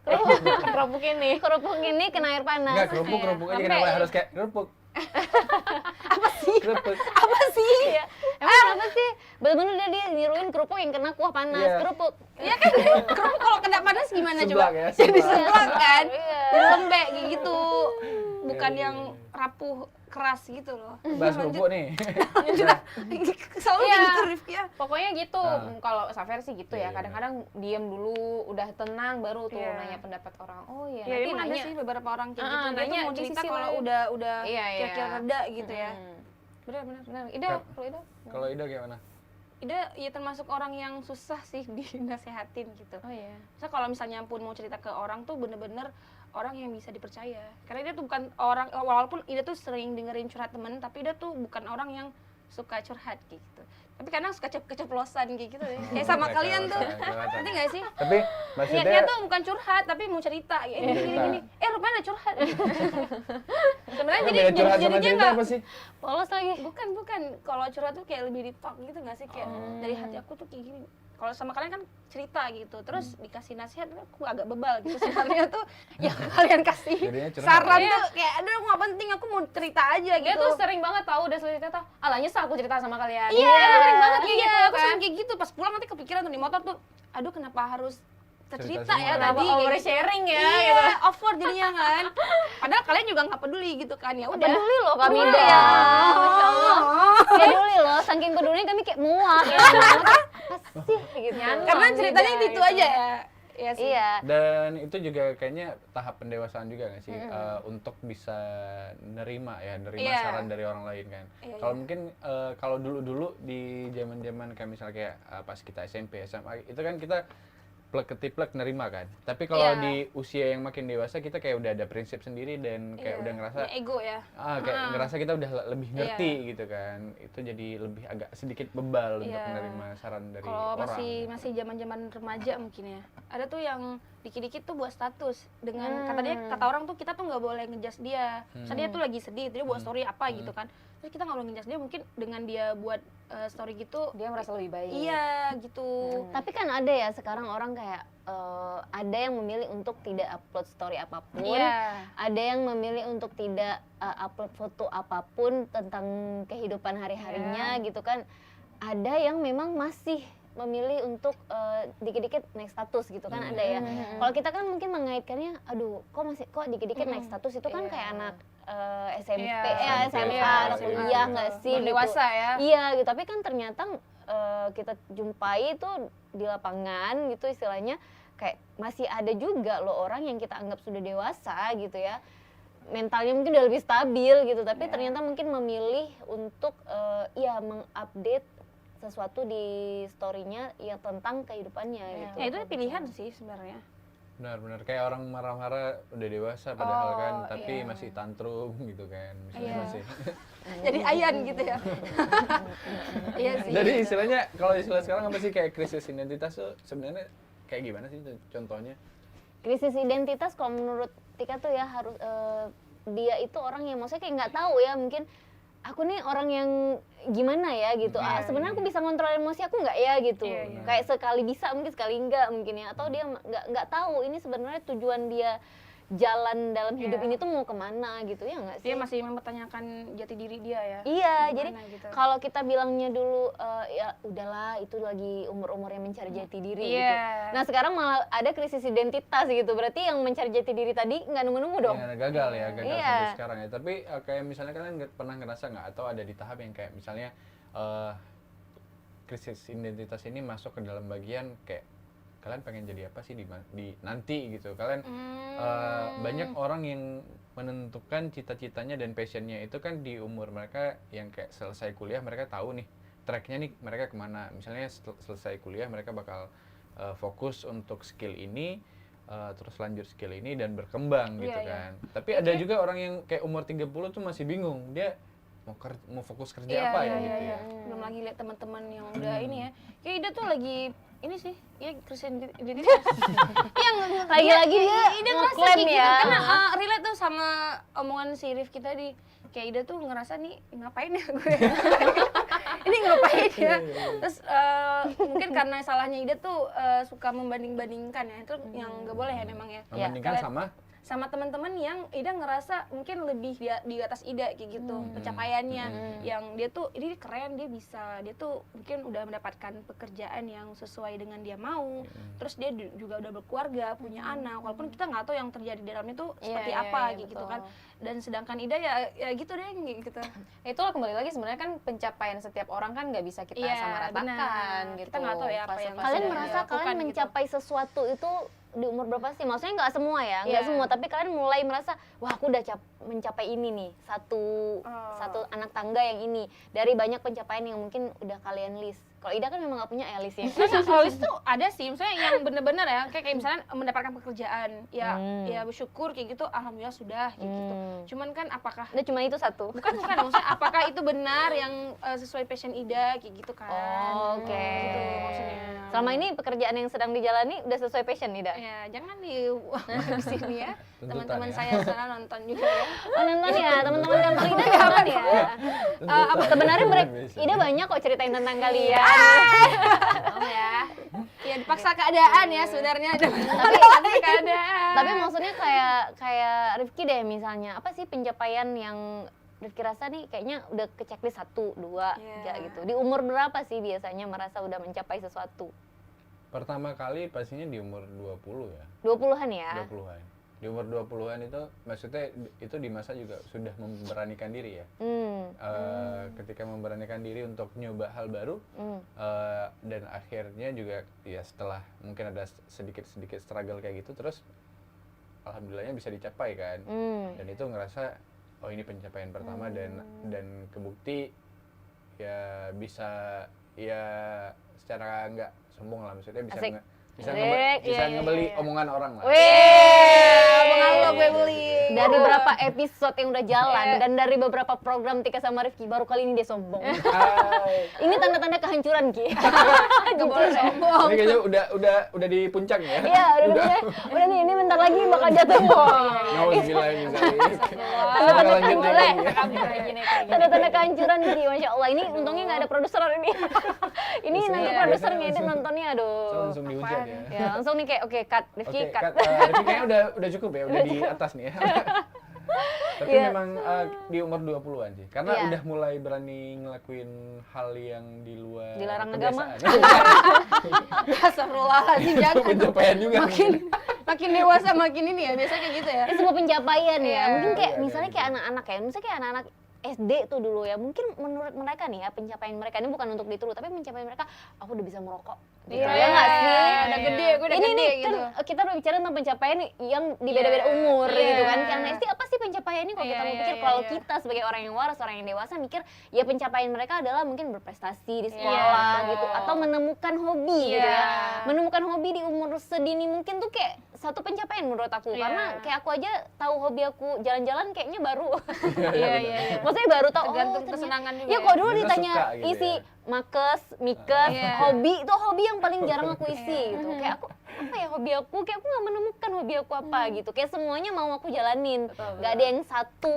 kerupuk ini. Kerupuk ini kena air panas. Enggak, kerupuk aja Sampai- kenapa harus kayak kerupuk? Apa sih? Kerupuk. Apa sih? Emang apa sih? Bener-bener dia niruin kerupuk yang kena kuah panas. Iya. Kerupuk. Iya kan, kerupuk kalau kena panas gimana Seblak coba? ya, Jadi seblak. seblak kan, Iya. jadi lembek kayak gitu. Bukan Iya, iya, yang iya. rapuh keras gitu loh. Bahas Lanjut. kerupuk nih. Selalu Iya. kayak gitu Rifki ya. Pokoknya gitu, Ah. kalau Safir sih gitu Iya, ya. iya. Kadang-kadang diam dulu, udah tenang, baru tuh Iya. nanya pendapat orang. Oh iya, Ya nanti emang ada nanya. sih beberapa orang kayak Ah, gitu. Dia tuh nanya mau di cerita sisi kalau lain. udah Iya, iya. kira-kira reda gitu ya. Benar. Ida, Kak- kalau Ida? Kalau Ida gimana? Ida ya termasuk orang yang susah sih dinasehatin gitu. Oh iya. Saya kalau misalnya pun mau cerita ke orang tuh bener-bener orang yang bisa dipercaya. Karena dia tuh bukan orang, walaupun Ida tuh sering dengerin curhat temen, tapi Ida tuh bukan orang yang suka curhat gitu. Tapi kadang suka keceplosan kayak gitu ya. Kayak sama Kayak kalian tuh. kelewatan. Ngerti nggak sih? Tapi Niatnya maksudnya tuh bukan curhat, tapi mau cerita. Ya, ini Cerita. gini. Rupanya ada curhat. Sebenarnya apa jadi beda curhat sama jadinya cerita nggak. apa sih? Polos lagi. Bukan. Kalau curhat tuh kayak lebih di talk gitu nggak sih? Kayak dari hati aku tuh kayak gini. Kalau sama kalian kan cerita gitu, terus dikasih nasihat aku agak bebal gitu. Sebenarnya tuh yang kalian kasih Jadinya curhat. saran Iya. tuh kayak aduh nggak penting, aku mau cerita aja Dia gitu. tuh sering banget tahu udah selesai cerita. Alah nyesel aku cerita sama kalian. Iya, Emang sering banget kayak iya, gitu aku kan. sering kayak gitu. Pas pulang nanti kepikiran tuh di motor tuh, aduh kenapa harus Cerita cerita ya semua. tadi Kenapa kayak oversharing gitu. ya, Iya, gitu. over jadinya kan. Padahal kalian juga nggak peduli gitu kan, ya udah. Peduli loh kami Peduli dah. ya. Masya Allah. Peduli loh, saking pedulinya kami kayak muak ya. Apa sih gitu. Karena ceritanya beda itu gitu. aja ya. Iya sih. Iya. Dan itu juga kayaknya tahap pendewasaan juga nggak sih? Untuk bisa nerima Iya. saran dari orang lain kan. Iya, Kalau iya. mungkin kalau dulu-dulu di zaman-zaman kayak misalnya kayak pas kita SMP, SMA itu kan kita plek ketiplek nerima kan. Tapi kalau Iya. di usia yang makin dewasa kita kayak udah ada prinsip sendiri dan kayak Iya. udah ngerasa Ya, ego ya. kayak ngerasa kita udah lebih ngerti Iya. gitu kan. Itu jadi lebih agak sedikit bebal untuk Iya. menerima saran dari Kalau orang. masih zaman-zaman remaja mungkin ya. Ada tuh yang dikit-dikit tuh buat status dengan kata orang tuh kita tuh nggak boleh ngejudge dia. Misalnya dia tuh lagi sedih, dia buat story apa gitu kan. Terus kita nggak boleh ngejudge dia, mungkin dengan dia buat story gitu Dia merasa lebih baik. iya gitu. Tapi kan ada ya sekarang orang kayak ada yang memilih untuk tidak upload story apapun, Iya. ada yang memilih untuk tidak upload foto apapun tentang kehidupan hari-harinya gitu kan. Ada yang memang masih memilih untuk dikit-dikit naik status gitu kan, ada ya. Kalau kita kan mungkin mengaitkannya, aduh kok dikit-dikit naik status itu kan kayak anak SMP, Iya, SMA, iya, anak iya, kuliah iya. nggak sih? Baru gitu. dewasa ya. Iya gitu, tapi kan ternyata kita jumpai itu di lapangan gitu istilahnya, kayak masih ada juga loh orang yang kita anggap sudah dewasa gitu ya, mentalnya mungkin udah lebih stabil gitu, tapi ternyata mungkin memilih untuk ya mengupdate sesuatu di story-nya yang tentang kehidupannya gitu. Ya itu pilihan sih sebenarnya. Benar-benar kayak orang marah-marah udah dewasa padahal Oh, kan, tapi iya. masih tantrum gitu kan, misalnya Iya. masih. Jadi ayan gitu ya. Iya sih. Jadi istilahnya kalau istilah sekarang apa sih, kayak krisis identitas tuh sebenarnya kayak gimana sih contohnya? Krisis identitas kalau menurut Tika tuh ya harus dia itu orang yang maksudnya kayak nggak tahu ya, mungkin aku nih orang yang gimana ya gitu. Sebenarnya aku bisa kontrol emosi aku nggak ya gitu. Iya, iya. Kayak sekali bisa mungkin sekali enggak mungkin ya, atau dia nggak tahu ini sebenarnya tujuan dia jalan dalam hidup Iya. ini tuh mau kemana gitu ya nggak sih? Dia masih mempertanyakan jati diri dia ya. Iya, Gimana jadi gitu. kalau kita bilangnya dulu ya udahlah itu lagi umur-umur yang mencari jati diri gitu. Iya. Nah sekarang malah ada krisis identitas gitu, berarti yang mencari jati diri tadi nggak nemu-nemu dong. Ya, gagal Iya. sampai sekarang ya. Tapi kayak misalnya kalian pernah ngerasa nggak, atau ada di tahap yang kayak misalnya krisis identitas ini masuk ke dalam bagian kayak kalian pengen jadi apa sih di nanti gitu. Kalian banyak orang yang menentukan cita-citanya dan passionnya itu kan di umur mereka yang kayak selesai kuliah, mereka tahu nih tracknya nih mereka kemana. Misalnya selesai kuliah mereka bakal fokus untuk skill ini, terus lanjut skill ini dan berkembang gitu Iya, iya. kan. Tapi ada juga orang yang kayak umur 30 tuh masih bingung, dia mau fokus kerja apa ya gitu ya. Belum lagi lihat teman-teman yang udah ini ya. Kayak Ida tuh lagi ini sih, ya krisis identitas. Yang Lagi-lagi dia Ida ngerasa ngeklaim kayak gitu. ya. Karena relate tuh sama omongan si Rifki tadi. Kayak Ida tuh ngerasa nih ngapain ya gue. Ini ngapain ya. Terus mungkin karena salahnya Ida tuh suka membanding-bandingkan ya. Itu yang nggak boleh ya memang ya. Membandingkan Sama teman-teman yang Ida ngerasa mungkin lebih di atas Ida kayak gitu pencapaiannya, yang dia tuh ini keren, dia bisa, dia tuh mungkin udah mendapatkan pekerjaan yang sesuai dengan dia mau, terus dia juga udah berkeluarga, punya anak, walaupun kita nggak tahu yang terjadi di dalamnya tuh seperti apa gitu kan. Dan sedangkan Ida ya gitu deh gitu. Itulah kembali lagi sebenarnya kan pencapaian setiap orang kan nggak bisa kita Iya, samaratakan benar. gitu. Kita nggak tahu ya apa yang Fase-fase Kalian yang merasa dilakukan kalian gitu. mencapai sesuatu itu di umur berapa sih? Maksudnya nggak semua ya, nggak Iya. semua. Tapi kalian mulai merasa, wah aku udah mencapai ini nih, satu anak tangga yang ini. Dari banyak pencapaian yang mungkin udah kalian list. Kalau Ida kan memang nggak punya ya list ya. Soalis tuh ada sih, misalnya yang bener-bener ya, kayak misalnya mendapatkan pekerjaan, ya bersyukur kayak gitu, alhamdulillah sudah kayak gitu. Cuman kan apakah Udah cuma itu satu. bukan maksudnya apakah itu benar yang sesuai passion Ida kayak gitu kan? Oke. Gitu maksudnya. Selama ini pekerjaan yang sedang dijalani udah sesuai passion Ida? Ya jangan di sini ya. Tuntutan Teman-teman ya. saya sana nonton juga ya. Oh nonton ya, teman-teman kantor Ida nonton ya. Sebenarnya Ida banyak kok ceritain tentang kalian. Oh ya. Ya dipaksa keadaan ya sebenarnya. Tapi keadaan. Tapi maksudnya kayak Rifki deh misalnya, apa sih pencapaian yang Rifki rasa nih kayaknya udah ke checklist 1, 2, 3 gitu. Di umur berapa sih biasanya merasa udah mencapai sesuatu? Pertama kali pastinya di umur 20 ya. 20-an ya? 20-an. Di umur 20-an itu maksudnya itu di masa juga sudah memberanikan diri ya. Ketika memberanikan diri untuk nyoba hal baru, dan akhirnya juga ya setelah mungkin ada sedikit struggle kayak gitu, terus alhamdulillahnya bisa dicapai kan. Dan itu ngerasa oh ini pencapaian pertama, dan kebukti ya bisa ya secara nggak sombong lah, maksudnya bisa Asik. bisa Iya, ngebeli omongan orang lah. Omongan lo gue beli. Dari beberapa episode yang udah jalan dan dari beberapa program Tika sama Rifki, baru kali ini dia sombong. Ini tanda-tanda kehancuran Ki. Gak boleh sombong. Ini kayaknya udah di puncak ya. Iya, udah nih, ini bentar lagi bakal jatuh. Nauzubillah min dzalik. Tanda-tanda Lanjut kehancuran. lagi ya. Tanda-tanda kehancuran Ki, Masya Allah. Ini untungnya nggak ada produser hari ini. Ini nanti produser ngedit nontonnya, So, aduh. langsung dihujat ya. Ya, langsung nih kayak oke, cut. Rifki, Oke, cut. Rifki kayaknya udah cukup ya, udah di atas nih ya. Tapi Iya. memang di umur 20-an sih. Karena Iya. udah mulai berani ngelakuin hal yang di luar Dilarang agama. Astagfirullahaladzim, jangan. Pencapaian juga. Makin dewasa makin ini ya, biasanya kayak gitu ya. Ini sebuah pencapaian ya. Iya, Mungkin kayak iya, misalnya iya. kayak anak-anak ya. Misalnya kayak anak-anak SD tuh dulu ya, mungkin menurut mereka nih ya, pencapaian mereka ini bukan untuk ditiru, tapi pencapaian mereka, aku udah bisa merokok. Gitu. Iya, Ya nggak sih? udah gede, gue udah Ini gede nih gitu. kan kita udah bicara tentang pencapaian yang di beda-beda umur Iya. gitu kan. Karena SD apa sih pencapaian ini kalau kita mau Iya, pikir, iya, kalau iya. kita sebagai orang yang waras, orang yang dewasa mikir ya pencapaian mereka adalah mungkin berprestasi di Iya, sekolah betul. gitu, atau menemukan hobi gitu Iya. ya. Menemukan hobi di umur sedini mungkin tuh kayak satu pencapaian menurut aku. Iya. Karena kayak aku aja tahu hobi aku jalan-jalan kayaknya baru. Iya, iya. Maksudnya baru tahu Tergantung ternyata- kesenangan juga Ya ya. kalau dulu Bisa ditanya suka gitu isi ya. makes, mikes, Iya. hobi itu hobi yang paling jarang aku isi gitu. Iya. Kayak aku apa ya hobi aku? Kayak aku nggak menemukan hobi aku apa gitu. Kayak semuanya mau aku jalanin. Betul, Nggak ada yang satu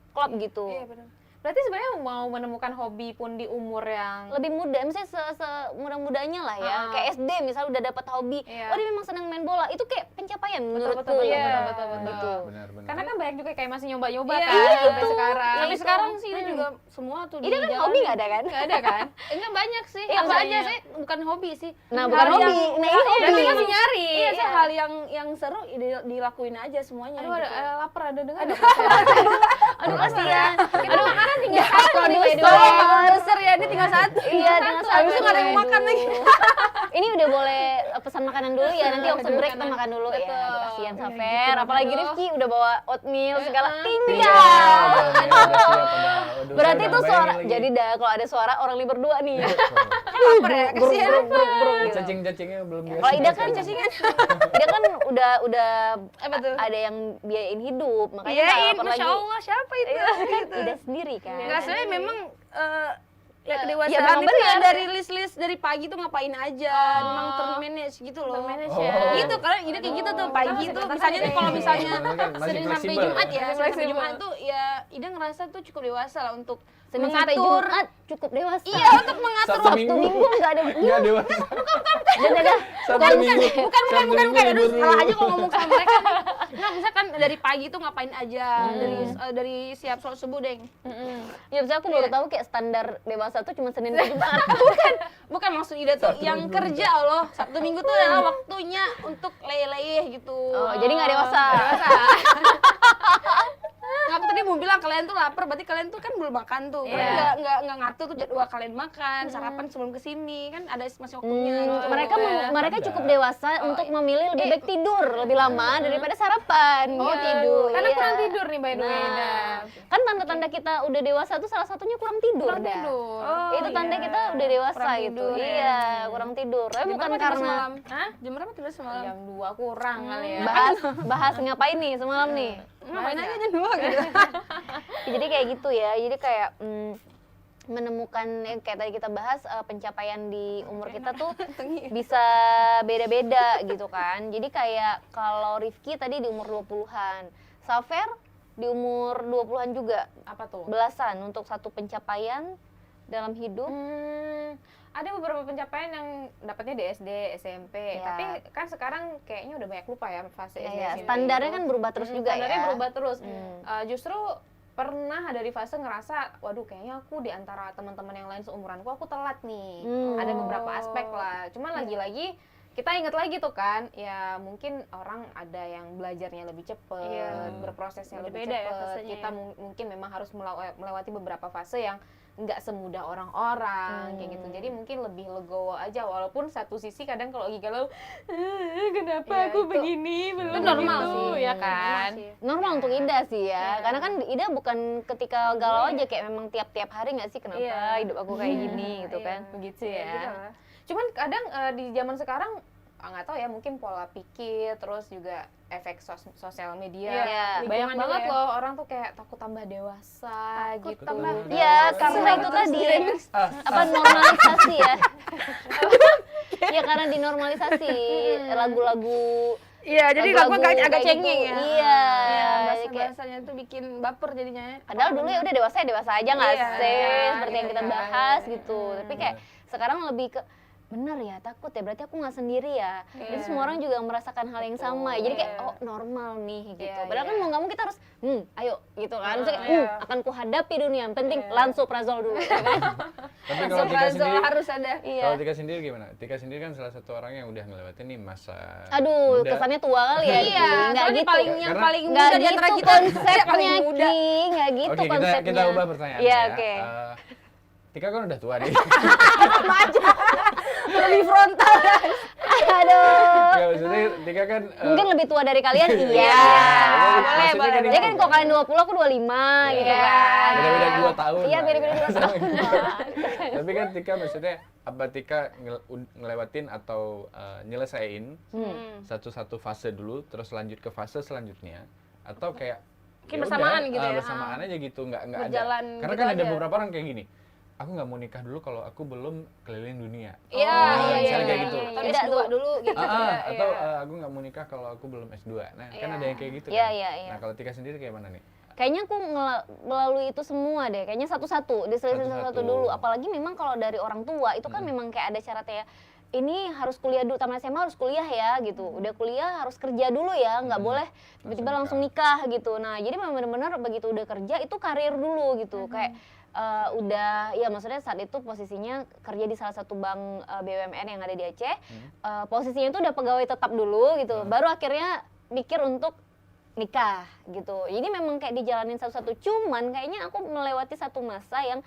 klub gitu. Iya, benar. Berarti sebenarnya mau menemukan hobi pun di umur yang Lebih muda, misalnya semudah-mudanya lah ya. Kayak SD misalnya udah dapat hobi, Iya. oh dia memang senang main bola. Itu kayak pencapaian menurutku. betul, Iya. betul. Gitu. Benar-benar. Karena kan banyak juga kayak masih nyoba-nyoba Iya, kan iya, sampai itu. sekarang. Sampai Itu. sekarang sih Ida juga semua tuh Ida kan hobi nggak ada kan? Nggak ada kan? Enggak banyak sih. Iya, Apa maksudnya. aja sih bukan hobi sih. Nah, bukan Hal hobi. yang- Nah, ini hobi. Berarti masih nyari. Iya, Iya. sih hal yang seru dilakuin aja semuanya. Aduh, gitu. ada lapar, ada dengar. Aduh kasihan. Kita makanan tinggal satu nih, by the way. Besar ya, ini tinggal satu. Iya, dengan Habis itu nggak ada yang mau makan lagi. Ini udah boleh pesan makanan dulu ya, nanti waktu break kita makan dulu ya. Betul. Aduh, kasihan Iya, Safer, gitu, apalagi aduh. Rifki udah bawa oatmeal segala Iya, tinggal. udah siap, udah. Berarti Saya itu udah suara, bayangin lagi. jadi dah kalau ada suara orang ini berdua nih. Lapar ya, Bruk, kasihan. bruk, bruk, bruk, gitu. Cacing-cacingnya belum biasa. Kalau Ida kan dia kan udah Apa tuh? ada yang biayain hidup, makanya Iyain, nggak lapar Masya lagi. Allah, siapa itu? Iya, kan Gitu. Ida sendiri kan. Enggak, sebenarnya memang ya Ya, kedewasaan ya memang itu ya benar. dari list-list dari pagi tuh ngapain aja, memang termanage gitu loh. Termanage Oh. ya. Gitu, karena ide kayak gitu tuh pagi masih tuh berantakan misalnya ya nih kalau ini. misalnya Kan masih Senin sampai fleksibel. Jumat ya, Senin sampai Fleksibel. Jumat tuh ya Ida ngerasa tuh cukup dewasa lah untuk Senin sampai mengatur. Jumat cukup dewasa. Iya, untuk mengatur Sabtu Sabtu Minggu nggak ada. Nggak dewasa. Dan ada Sabtu Minggu. bukan Sabtu Minggu aduh libur salah dulu. aja kalau ngomong sama mereka nih. Nggak, misalkan dari pagi tuh ngapain aja, dari siap sholat subuh deng. Ya misalnya aku baru tahu kayak standar dewasa tuh cuma Senin sampai Jumat. Bukan maksud Ida tuh Sabtu yang Minggu kerja Allah, Sabtu Minggu tuh adalah waktunya untuk leleh gitu. Oh, jadi nggak dewasa. Nggak, tadi mau bilang kalian tuh lapar, berarti kalian tuh kan belum makan tuh. Kalian nggak ngatur tuh jadwal kalian makan, sarapan sebelum kesini kan ada masih waktunya. gitu. Mereka Ada. cukup dewasa untuk memilih lebih baik tidur lebih lama daripada sarapan. Oh, gitu. tidur. Karena Iya. kurang tidur nih, by the way. Nah, Dah. kan tanda-tanda kita udah dewasa tuh salah satunya kurang tidur. Kurang dah. tidur. Itu tanda kita udah dewasa Kurang gitu. tidur, ya. Iya, kurang tidur. Tapi Jam bukan berapa tidur karena semalam? Hah? Jam berapa tidur semalam? Jam 2 kurang kali ya. bahas ngapain nih semalam nih. Ngapain aja jam 2 gitu. Jadi kayak gitu ya. Jadi kayak menemukan yang kayak tadi kita bahas pencapaian di umur kita tuh bisa beda-beda gitu kan. Jadi kayak kalau Rifki tadi di umur 20-an, Safer di umur 20-an juga, Apa tuh? belasan untuk satu pencapaian dalam hidup. Ada beberapa pencapaian yang dapatnya di SD, SMP, Ya. tapi kan sekarang kayaknya udah banyak lupa ya fase SD, Ya, SMP standarnya itu. kan berubah terus juga Standarnya ya. berubah terus. Justru pernah ada di fase ngerasa, waduh kayaknya aku di antara teman-teman yang lain seumuranku aku telat nih. Ada beberapa aspek lah. Cuman lagi-lagi kita ingat lagi tuh kan, ya mungkin orang ada yang belajarnya lebih cepet, berprosesnya lebih Beda ya cepet. fasenya Kita mungkin memang harus melewati beberapa fase yang nggak semudah orang-orang kayak gitu. Jadi mungkin lebih legowo aja, walaupun satu sisi kadang kalau lagi galau, kenapa aku begini, belum itu normal gitu, sih. ya kan? Normal untuk Ida sih ya, karena kan Ida bukan ketika galau aja, kayak memang tiap-tiap hari nggak sih kenapa hidup aku kayak gini gitu kan. Begitu ya. Cuman kadang di zaman sekarang nggak tahu ya, mungkin pola pikir terus juga efek sosial media Iya. banyak Lingkungan banget juga ya. loh orang tuh kayak takut tambah dewasa gitu. Iya, karena itu tadi apa normalisasi ya. Ya karena dinormalisasi lagu-lagu. Iya, jadi lagu agak kayak cengeng gitu. ya. Iya. Kayak- Bahasa-bahasanya tuh bikin baper jadinya. Padahal dulu ya udah dewasa aja nggak Iya, sih, iya, seperti yang gitu kita kan. bahas gitu. Tapi kayak sekarang lebih ke bener ya, takut ya, berarti aku nggak sendiri ya. Jadi semua orang juga merasakan hal yang sama. Jadi kayak oh normal nih gitu. Iya, Padahal kan iya. mau nggak mau kita harus ayo gitu kan. Maksudnya kayak, akan kuhadapi dunia. Yang penting lansoprazol dulu. Ya kan? Tapi kalau Tika sendiri, harus ada. kalau Tika sendiri gimana? Tika sendiri kan salah satu orang yang udah ngelewatin nih masa Aduh, muda. kesannya tua kali ya. Iya, Nggak soalnya gitu. paling yang Karena- paling Nggak muda di gitu antara kita paling konsepnya, muda. Ki. Nggak gitu Oke, konsepnya. kita ubah pertanyaan Iya, ya. oke. Tika kan udah tua nih. Lebih frontal. Aduh. Ya, maksudnya Tika kan Mungkin lebih tua dari kalian, iya. Iya, boleh, boleh. kan Ya kan kalau kalian 20, aku 25 gitu Iya. kan. beda-beda 2 tahun. Iya, lah beda-beda ya. 2 tahun. Tapi kan Tika maksudnya apa Tika ngelewatin atau nyelesain satu-satu fase dulu terus lanjut ke fase selanjutnya atau kayak Mungkin ya bersamaan udah, gitu ya. bersamaan aja gitu nggak ada Berjalan karena gitu kan ada aja. beberapa orang kayak gini aku nggak mau nikah dulu kalau aku belum keliling dunia. Iya, misalnya kayak gitu. Atau Tidak S2 tuh. dulu gitu. Atau aku nggak mau nikah kalau aku belum S2. Nah, kan Iya. ada yang kayak gitu Iya, kan. iya, iya. Nah, kalau Tika sendiri kayak mana nih? Kayaknya aku melalui itu semua deh. Kayaknya satu-satu, diselesaikan Satu-satu. satu-satu dulu. Apalagi memang kalau dari orang tua itu kan memang kayak ada syaratnya ya. Ini harus kuliah dulu, tamat SMA harus kuliah ya gitu. Udah kuliah harus kerja dulu ya, nggak boleh tiba-tiba langsung nikah gitu. Nah, jadi memang benar-benar begitu udah kerja itu karir dulu gitu. Kayak udah ya maksudnya saat itu posisinya kerja di salah satu bank BUMN yang ada di Aceh. Posisinya itu udah pegawai tetap dulu gitu. Baru akhirnya mikir untuk nikah gitu. Jadi memang kayak dijalanin satu-satu. Cuman kayaknya aku melewati satu masa yang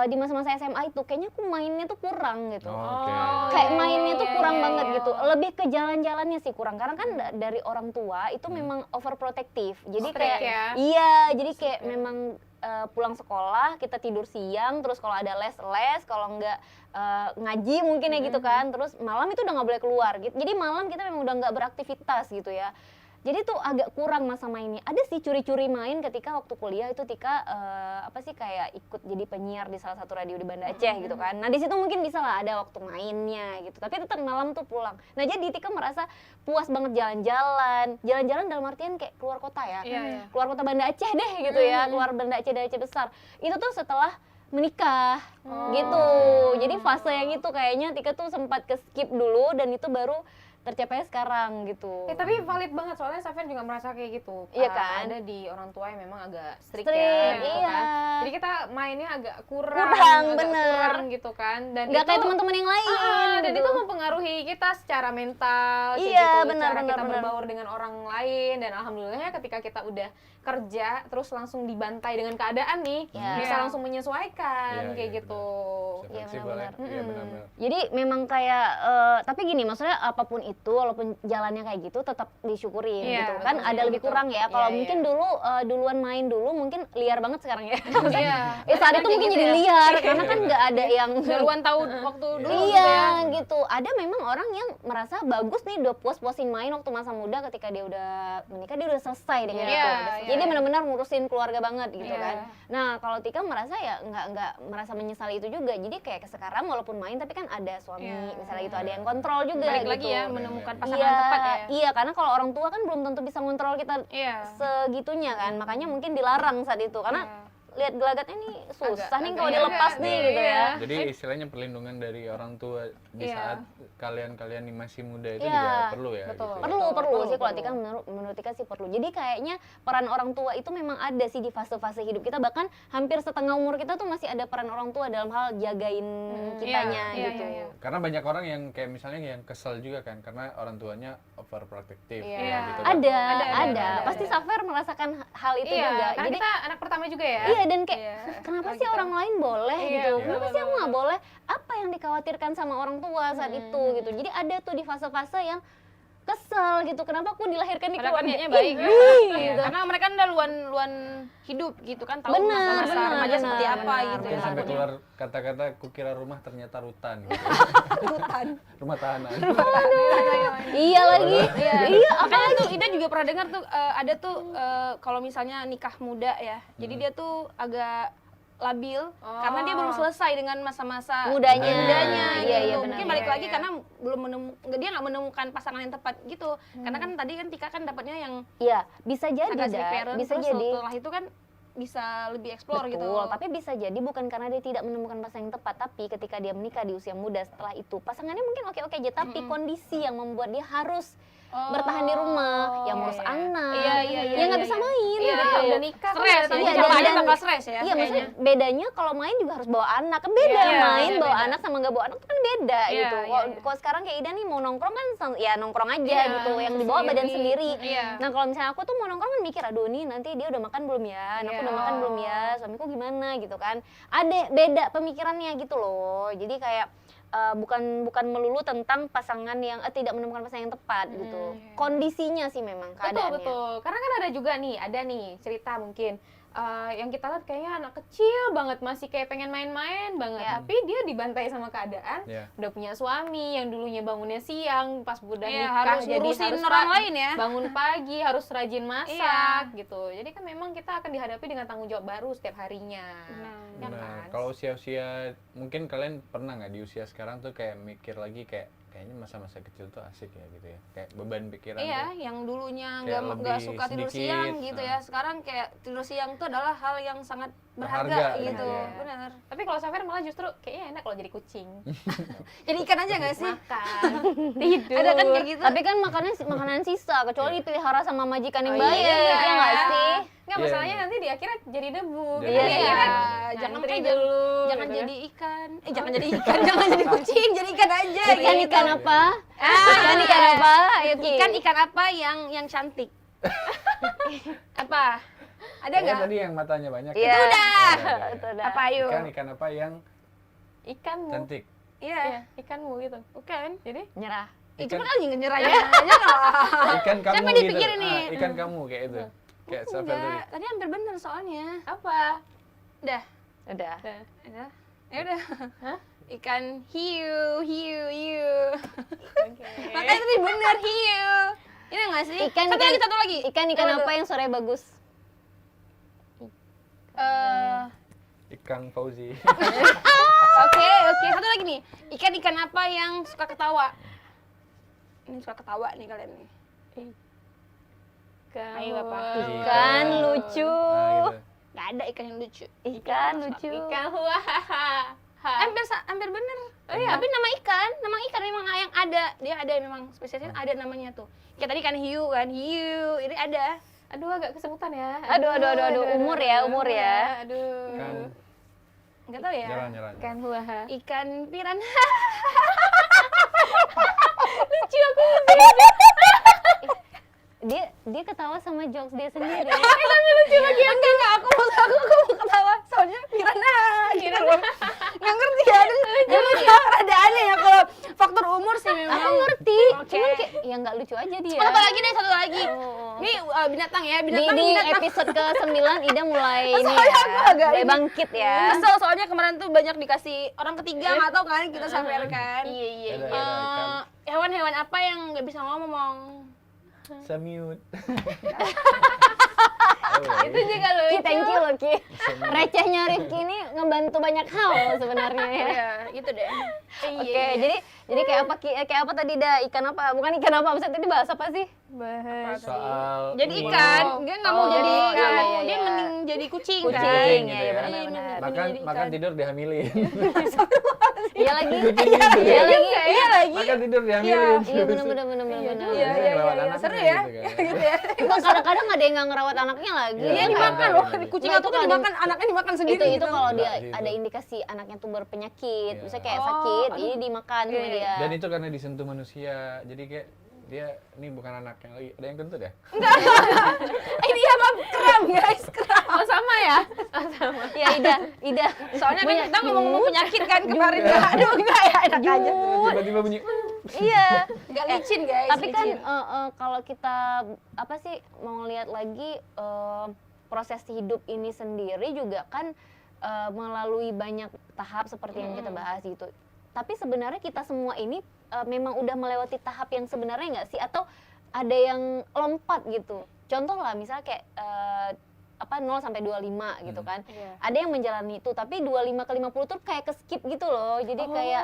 di masa-masa SMA itu kayaknya aku mainnya tuh kurang gitu. Oke. Kayak mainnya tuh kurang iya, banget iya. gitu. Lebih ke jalan-jalannya sih kurang. Karena kan dari orang tua itu memang overprotective. Jadi Strict kayak ya? iya, jadi kayak memang pulang sekolah kita tidur siang, terus kalau ada les, kalau enggak ngaji mungkin ya gitu kan. Terus malam itu udah nggak boleh keluar gitu. Jadi malam kita memang udah nggak beraktivitas gitu ya. Jadi tuh agak kurang masa mainnya. Ada sih curi-curi main ketika waktu kuliah itu Tika kayak ikut jadi penyiar di salah satu radio di Banda Aceh gitu kan. Nah di situ mungkin bisa lah ada waktu mainnya gitu. Tapi tetap malam tuh pulang. Nah jadi Tika merasa puas banget jalan-jalan. Jalan-jalan dalam artian kayak keluar kota ya. Iya, iya. Keluar kota Banda Aceh deh gitu ya. Keluar Banda Aceh dari Aceh besar. Itu tuh setelah menikah gitu. Jadi fase yang itu kayaknya Tika tuh sempat ke skip dulu dan itu baru tercapai sekarang gitu. Tapi valid banget soalnya Safian juga merasa kayak gitu. Iya kan? Ada di orang tua yang memang agak strict Strict, ya, gitu iya. kan. Jadi kita mainnya agak Kurang, agak bener. kurang gitu kan. Dan Nggak itu, kayak teman-teman yang lain. dan gitu. itu mempengaruhi kita secara mental, kayak Iya, gitu, benar, cara benar, kita benar. berbaur dengan orang lain. Dan alhamdulillahnya ketika kita udah kerja terus langsung dibantai dengan keadaan nih, Iya. bisa langsung menyesuaikan Iya, kayak iya, gitu. Bisa Iya, fleksibel ya. benar-benar. Iya benar-benar. Jadi memang kayak tapi gini maksudnya apapun itu walaupun jalannya kayak gitu tetap disyukurin Iya, gitu kan betul, ada lebih betul. kurang ya kalau Iya, mungkin iya. dulu duluan main dulu mungkin liar banget sekarang ya Iya. saat itu Kayak mungkin gitu jadi ya. liar karena kan nggak ada yang Duluan tahu waktu dulu gitu iya ya. gitu ada memang orang yang merasa bagus nih udah puas-puasin main waktu masa muda ketika dia udah menikah dia udah selesai dengan Iya, itu iya, jadi iya. benar-benar ngurusin keluarga banget gitu Iya. kan nah kalau Tika merasa ya nggak merasa menyesali itu juga jadi kayak sekarang walaupun main tapi kan ada suami Iya. misalnya gitu ada yang kontrol juga Balik gitu lagi ya menemukan pasangan iya, tepat ya. iya karena kalau orang tua kan belum tentu bisa ngontrol kita Iya. segitunya kan makanya mungkin dilarang saat itu karena lihat gelagatnya nih susah nih kalau agak dilepas iya, nih iya, gitu iya. ya Jadi istilahnya perlindungan dari orang tua di Iya. saat kalian masih muda itu Iya, juga perlu ya. betul. Gitu. perlu sih kalau perlu. Tika menurut Tika sih perlu jadi kayaknya peran orang tua itu memang ada sih di fase-fase hidup kita bahkan hampir setengah umur kita tuh masih ada peran orang tua dalam hal jagain kitanya iya, gitu iya, iya. Karena banyak orang yang kayak misalnya yang kesel juga kan karena orang tuanya overprotective Iya. gitu kan. ada pasti Safer merasakan hal itu Iya, juga karena jadi kita anak pertama juga ya. iya dan kayak Iya. kenapa Oh, sih gitu. orang lain boleh Iya, gitu iya. kenapa sih aku nggak boleh apa yang dikhawatirkan sama orang tua saat itu gitu jadi ada tuh di fase-fase yang kesel gitu kenapa aku dilahirkan di Padahal kan keluarga niatnya baik ini ya. gitu. Karena mereka kan udah luan hidup gitu kan, tahu Benar, masa-masa benar, remaja benar, seperti apa benar, gitu Mungkin ya. sampai keluar kata-kata kukira rumah ternyata rutan gitu. Rumah tahanan. iya lagi iya Makanya tuh Ida juga pernah dengar tuh ada tuh kalau misalnya nikah muda ya. Jadi dia tuh agak labil karena dia belum selesai dengan masa-masa Mudanya. gitu. Iya, benar. Mungkin balik Iya, lagi iya. karena belum dia nggak menemukan pasangan yang tepat gitu. Karena kan tadi kan Tika kan dapatnya yang iya bisa jadi agak strict Dak. parent, bisa terus jadi setelah itu kan bisa lebih explore betul gitu. tapi bisa jadi bukan karena dia tidak menemukan pasangan yang tepat tapi ketika dia menikah di usia muda setelah itu pasangannya mungkin oke-oke aja tapi kondisi yang membuat dia harus bertahan di rumah, yang ngurus anak, Iya, yang nggak bisa main. Iya, gitu. udah nikah kan stres, ada nanti Iya, siapa aja dan- bakal stres ya. Iya, maksudnya bedanya kalau main juga harus bawa anak, kan beda Iya, main beda, bawa beda. anak sama nggak bawa anak tuh kan beda Iya, gitu. iya, iya. Kalau sekarang kayak Ida nih mau nongkrong kan ya nongkrong aja Iya, gitu, yang dibawa badan sendiri. Iya. Nah kalau misalnya aku tuh mau nongkrong kan mikir, aduh nih nanti dia udah makan belum ya, anakku Iya. udah makan belum ya, suamiku gimana gitu kan. Ada beda pemikirannya gitu loh. Jadi kayak bukan melulu tentang pasangan yang tidak menemukan pasangan yang tepat gitu. iya. Kondisinya sih memang Betul, keadaannya. betul. Karena kan ada nih cerita mungkin yang kita lihat kayaknya anak kecil banget, masih kayak pengen main-main banget, Ya. tapi dia dibantai sama keadaan, Iya. udah punya suami yang dulunya bangunnya siang, pas udah Iya, nikah harus jadi ngurusin harus orang lain ya. bangun pagi, harus rajin masak Iya. gitu. Jadi kan memang kita akan dihadapi dengan tanggung jawab baru setiap harinya. Ya Benar. kan? Kalau usia-usia, mungkin kalian pernah nggak di usia sekarang tuh kayak mikir lagi kayaknya masa-masa kecil tuh asik ya gitu ya, kayak beban pikiran Iya, tuh. yang dulunya Kayak nggak lebih suka tidur sedikit, siang gitu ya. Sekarang kayak tidur siang itu adalah hal yang sangat berharga Berharga, gitu. iya. Benar. Tapi kalau Safer malah justru kayaknya enak kalau jadi kucing. Jadi ikan aja nggak sih? Makan, tidur. Ada kan kayak gitu. Tapi kan makanan sisa, kecuali dipelihara sama majikan yang Oh, baik, iya. ya nggak sih? Nggak, Iya, masalahnya iya. nanti di akhirat jadi debu. Jadi Gitu debu. ya, Iya, kan? jangan Ngantri makanya dulu. jangan gitu. jadi ikan. Jangan jadi ikan, jangan jadi kucing, jadi ikan aja. Ikan gitu. apa? Ikan apa? Ayo, Ki. Ikan apa yang cantik? Apa? Ada Kayaknya nggak? tadi yang matanya banyak. Iya. ya? Udah. Iya. Itu dah. Apa ayo? Ikan apa yang Ikanmu. cantik? Iya, Iya, ikanmu gitu. bukan. Jadi Nyerah. Itu Ikan- kan lagi nyerah ya. Jangan. Ikan kamu Siapa gitu. dipikirin nih? Ikan kamu kayak itu. Kayak Safel tadi. Enggak, tadi hampir bener soalnya. apa? Udah. Udah. Udah. Ya udah. Hah? Ikan hiu. Oke. Makanya tadi bener hiu. Ini nggak sih? Satu lagi. Ikan Coba, apa coba. yang suaranya bagus? Ikan Fauzi. Oke. Satu lagi nih. Ikan apa yang suka ketawa? Ini suka ketawa nih kalian nih. Ayo, Bapak. Ikan lucu. Nah, gitu. Gak ada ikan yang lucu. Ikan lucu. Ikan huahaha. Hampir bener. Oh iya. Tapi nama ikan memang yang ada. Dia ada memang spesiesnya ada namanya tuh. Kayak tadi kan hiu kan, hiu. Ini ada. Aduh, agak kesemutan ya. Aduh, umur ya. Aduh. Ikan Enggak tahu ya. jalan. Ikan huaha. Ikan piranha. Dia ketawa sama jokes dia sendiri. Lucu lagi. Enggak, aku mau ketawa. Soalnya piranha gitu loh. Nggak ngerti ya. Rada aneh ya kalau faktor umur sih memang. Aku ngerti, Oke. cuman kayak ya nggak lucu aja dia. Satu lagi deh, satu lagi. Oh. Ini binatang ya, Di binatang. episode ke-9 Ida mulai ini Soalnya ya, aku agak mulai ini. bangkit ya. Kesel soalnya kemarin tuh banyak dikasih orang ketiga nggak tahu kan kita sampaikan kan. Iya. Ada ikan. Hewan-hewan apa yang nggak bisa ngomong? Semiut. Itu juga lucu. Ki, thank you loh Ki. Recehnya Rifki ini ngebantu banyak hal sebenarnya ya. Iya, gitu deh. Oke, jadi kayak apa Ki? Kayak apa tadi dah? Ikan apa? Bukan ikan apa? Maksudnya tadi bahas apa sih? Bahas. Soal Jadi ini. ikan, dia nggak mau Oh, jadi, iya, nggak mau iya, dia iya. mending jadi kucing, Kucing, kan? Kucing ya, gitu ya. benar-benar. Makan tidur dihamilin. Iya lagi. Iya lagi. Makan tidur dihamilin. Iya benar-benar. Iya, Ngerawat anaknya seru ya. gitu kan. Gitu ya. Kok kadang-kadang ada yang nggak ngerawat anaknya lagi. Iya, Dia ada, dimakan ada, loh, ada. kucing Nah, aku itu tuh kalau dimakan, anaknya dimakan sendiri itu gitu. kalau dia Enggak sih, ada itu. indikasi anaknya tuh berpenyakit, Iya. misalnya kayak Oh, sakit, aduh. jadi dimakan sama Iya, iya. dia. Dan itu karena disentuh manusia. Jadi kayak dia ini bukan anak yang lagi ada yang kentut ya? Ini apa kram guys, kram. Oh, sama ya? Ya Ida. Soalnya kan Punya kita ngomong-ngomong penyakit kan kemarin. Iya. Aduh, enggak ya, enak aja. Tiba-tiba bunyi. Iya. Enggak licin guys. Tapi kan licin. kalau kita apa sih mau lihat lagi proses hidup ini sendiri juga kan melalui banyak tahap seperti yang kita bahas gitu. Tapi sebenarnya kita semua ini memang udah melewati tahap yang sebenarnya nggak sih, atau ada yang lompat gitu. Contoh lah misalnya kayak 0 sampai 25 gitu kan. Iya. Ada yang menjalani itu, tapi 25 ke 50 tuh kayak ke-skip gitu loh. Jadi kayak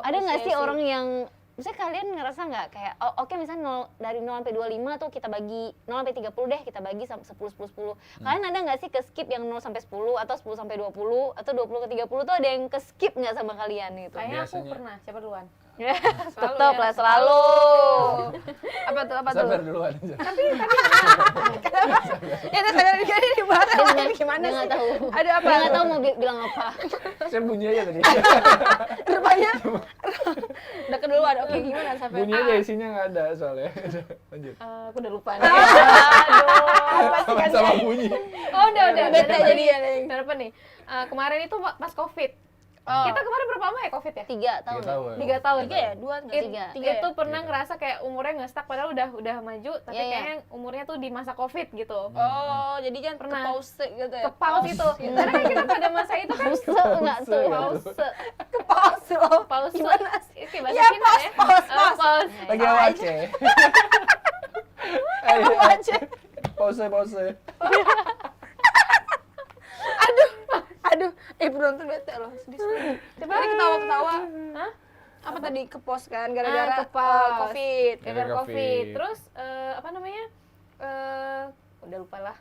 ada nggak sih orang yang misalnya kalian ngerasa nggak kayak oke misalnya dari 0 sampai 25 tuh kita bagi 0 sampai 30 deh kita bagi 10 10 10. Kalian ada nggak sih ke-skip yang 0 sampai 10 atau 10 sampai 20 atau 20 ke 30 tuh ada yang ke-skip nggak sama kalian gitu? Kayaknya aku Biasanya. pernah. Siapa duluan? Tetap lah selalu. Apa tuh? Sabar duluan aja. Itu saya ini dibahas Dia nggak- gimana dia sih? nggak tahu. Ada apa? Dia nggak tahu mau bilang apa. Saya bunyi aja tadi. Rupanya udah keduluan. Oke, gimana sampai? Bunyi aja isinya nggak ada soalnya. Lanjut. Aku udah lupa. Sama bunyi. Oh udah Bete Ada jadi ya, Neng. Ada apa nih? Kemarin itu pas COVID. Oh. Kita kemarin berapa lama ya COVID ya? 3 tahun. 3 tahun. 3 tahun. 3 ya? 2 nggak sih? Tiga. Tiga ya? Itu pernah Tiga. ngerasa kayak umurnya nggak stuck padahal udah maju tapi Iya, iya. kayaknya umurnya tuh di masa COVID gitu. Oh, jadi jangan Pernah. ke pause gitu ya? Ke pause itu. Karena kan kita pada masa itu kan Pause enggak tuh? pause. Ke pause loh. Pause. Gimana sih? Itu bahasa Ya, Cina pause, ya. pause, Oh, pause. pause. Lagi awace. Apa aja? Pause. Aduh, penonton bete loh, sedih. Coba lagi ketawa-ketawa. Hah? Apa tadi ke pause kan gara-gara ke pause. COVID. Gara-gara Gara-gara COVID. COVID. Terus apa namanya? Udah lupa lah.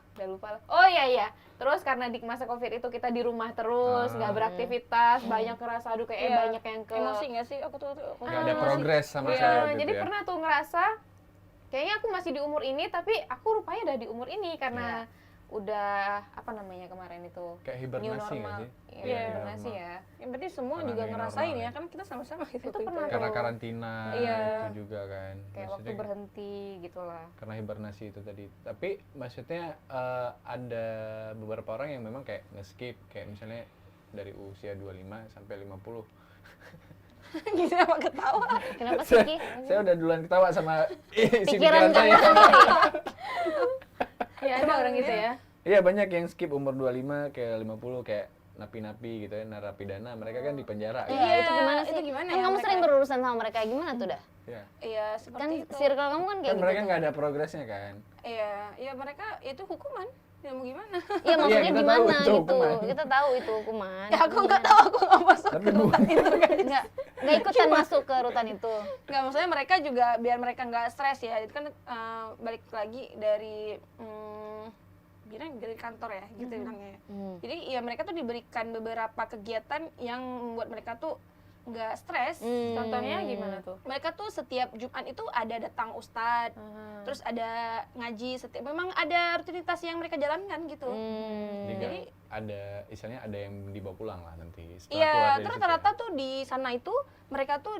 Oh iya. Terus karena di masa COVID itu kita di rumah terus, nggak beraktivitas, banyak ngerasa aduh kayak Iya. banyak yang ke Emosi nggak sih? Aku tuh Nggak ada emosi. progres sama Iya, sekali waktu jadi itu ya. pernah tuh ngerasa kayaknya aku masih di umur ini tapi aku rupanya udah di umur ini karena udah apa namanya kemarin itu Kayak new hibernasi nggak normal. sih? Iya, Iya, hibernasi normal. ya. Yang penting semua Karena juga new ngerasain normal ya, ya. kan kita sama-sama gitu. Itu pernah Karena tuh. karantina Iya. itu juga kan. Kayak waktu Maksudnya berhenti gitu lah. karena hibernasi itu tadi. Tapi maksudnya ada beberapa orang yang memang kayak nge-skip kayak misalnya dari usia 25 sampai 50. Gitu apa ketawa? Kenapa sih Ki? Saya udah duluan ketawa sama isi Pikiran pikiran kamu saya. sendiri. Iya, ada orang gitu ya. Iya banyak yang skip umur 25 kayak 50 kayak napi-napi gitu ya, narapidana. Mereka kan di penjara Iya, kan. itu gimana sih? Itu gimana Kan ya kamu mereka? sering berurusan sama mereka, gimana tuh dah? Iya. Iya, seperti Kan itu. circle kamu kan kayak Kan gitu. mereka tuh. nggak ada progresnya kan. Iya, mereka itu hukuman. Ya mau gimana? Iya maksudnya kita tahu gimana itu gitu. hukuman. Kita tahu itu hukuman. Ya aku nggak tahu, aku nggak masuk Tapi ke rutan itu guys. Nggak ikutan masuk ke rutan itu. Nggak, maksudnya mereka juga biar mereka nggak stres ya. Itu kan balik lagi dari bilang dari kantor ya, gitu bilangnya. Jadi ya mereka tuh diberikan beberapa kegiatan yang membuat mereka tuh nggak stres. Contohnya gimana tuh? Mereka tuh setiap Jumat itu ada datang ustadz, terus ada ngaji, memang ada rutinitas yang mereka jalankan gitu. Jadi nggak Jadi- ada istilahnya ada yang dibawa pulang lah nanti setelah keluar Iya, dari terus situ ya. rata-rata tuh di sana itu mereka tuh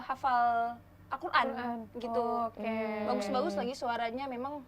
hafal Al-Quran gitu. Oke. Bagus-bagus lagi suaranya memang.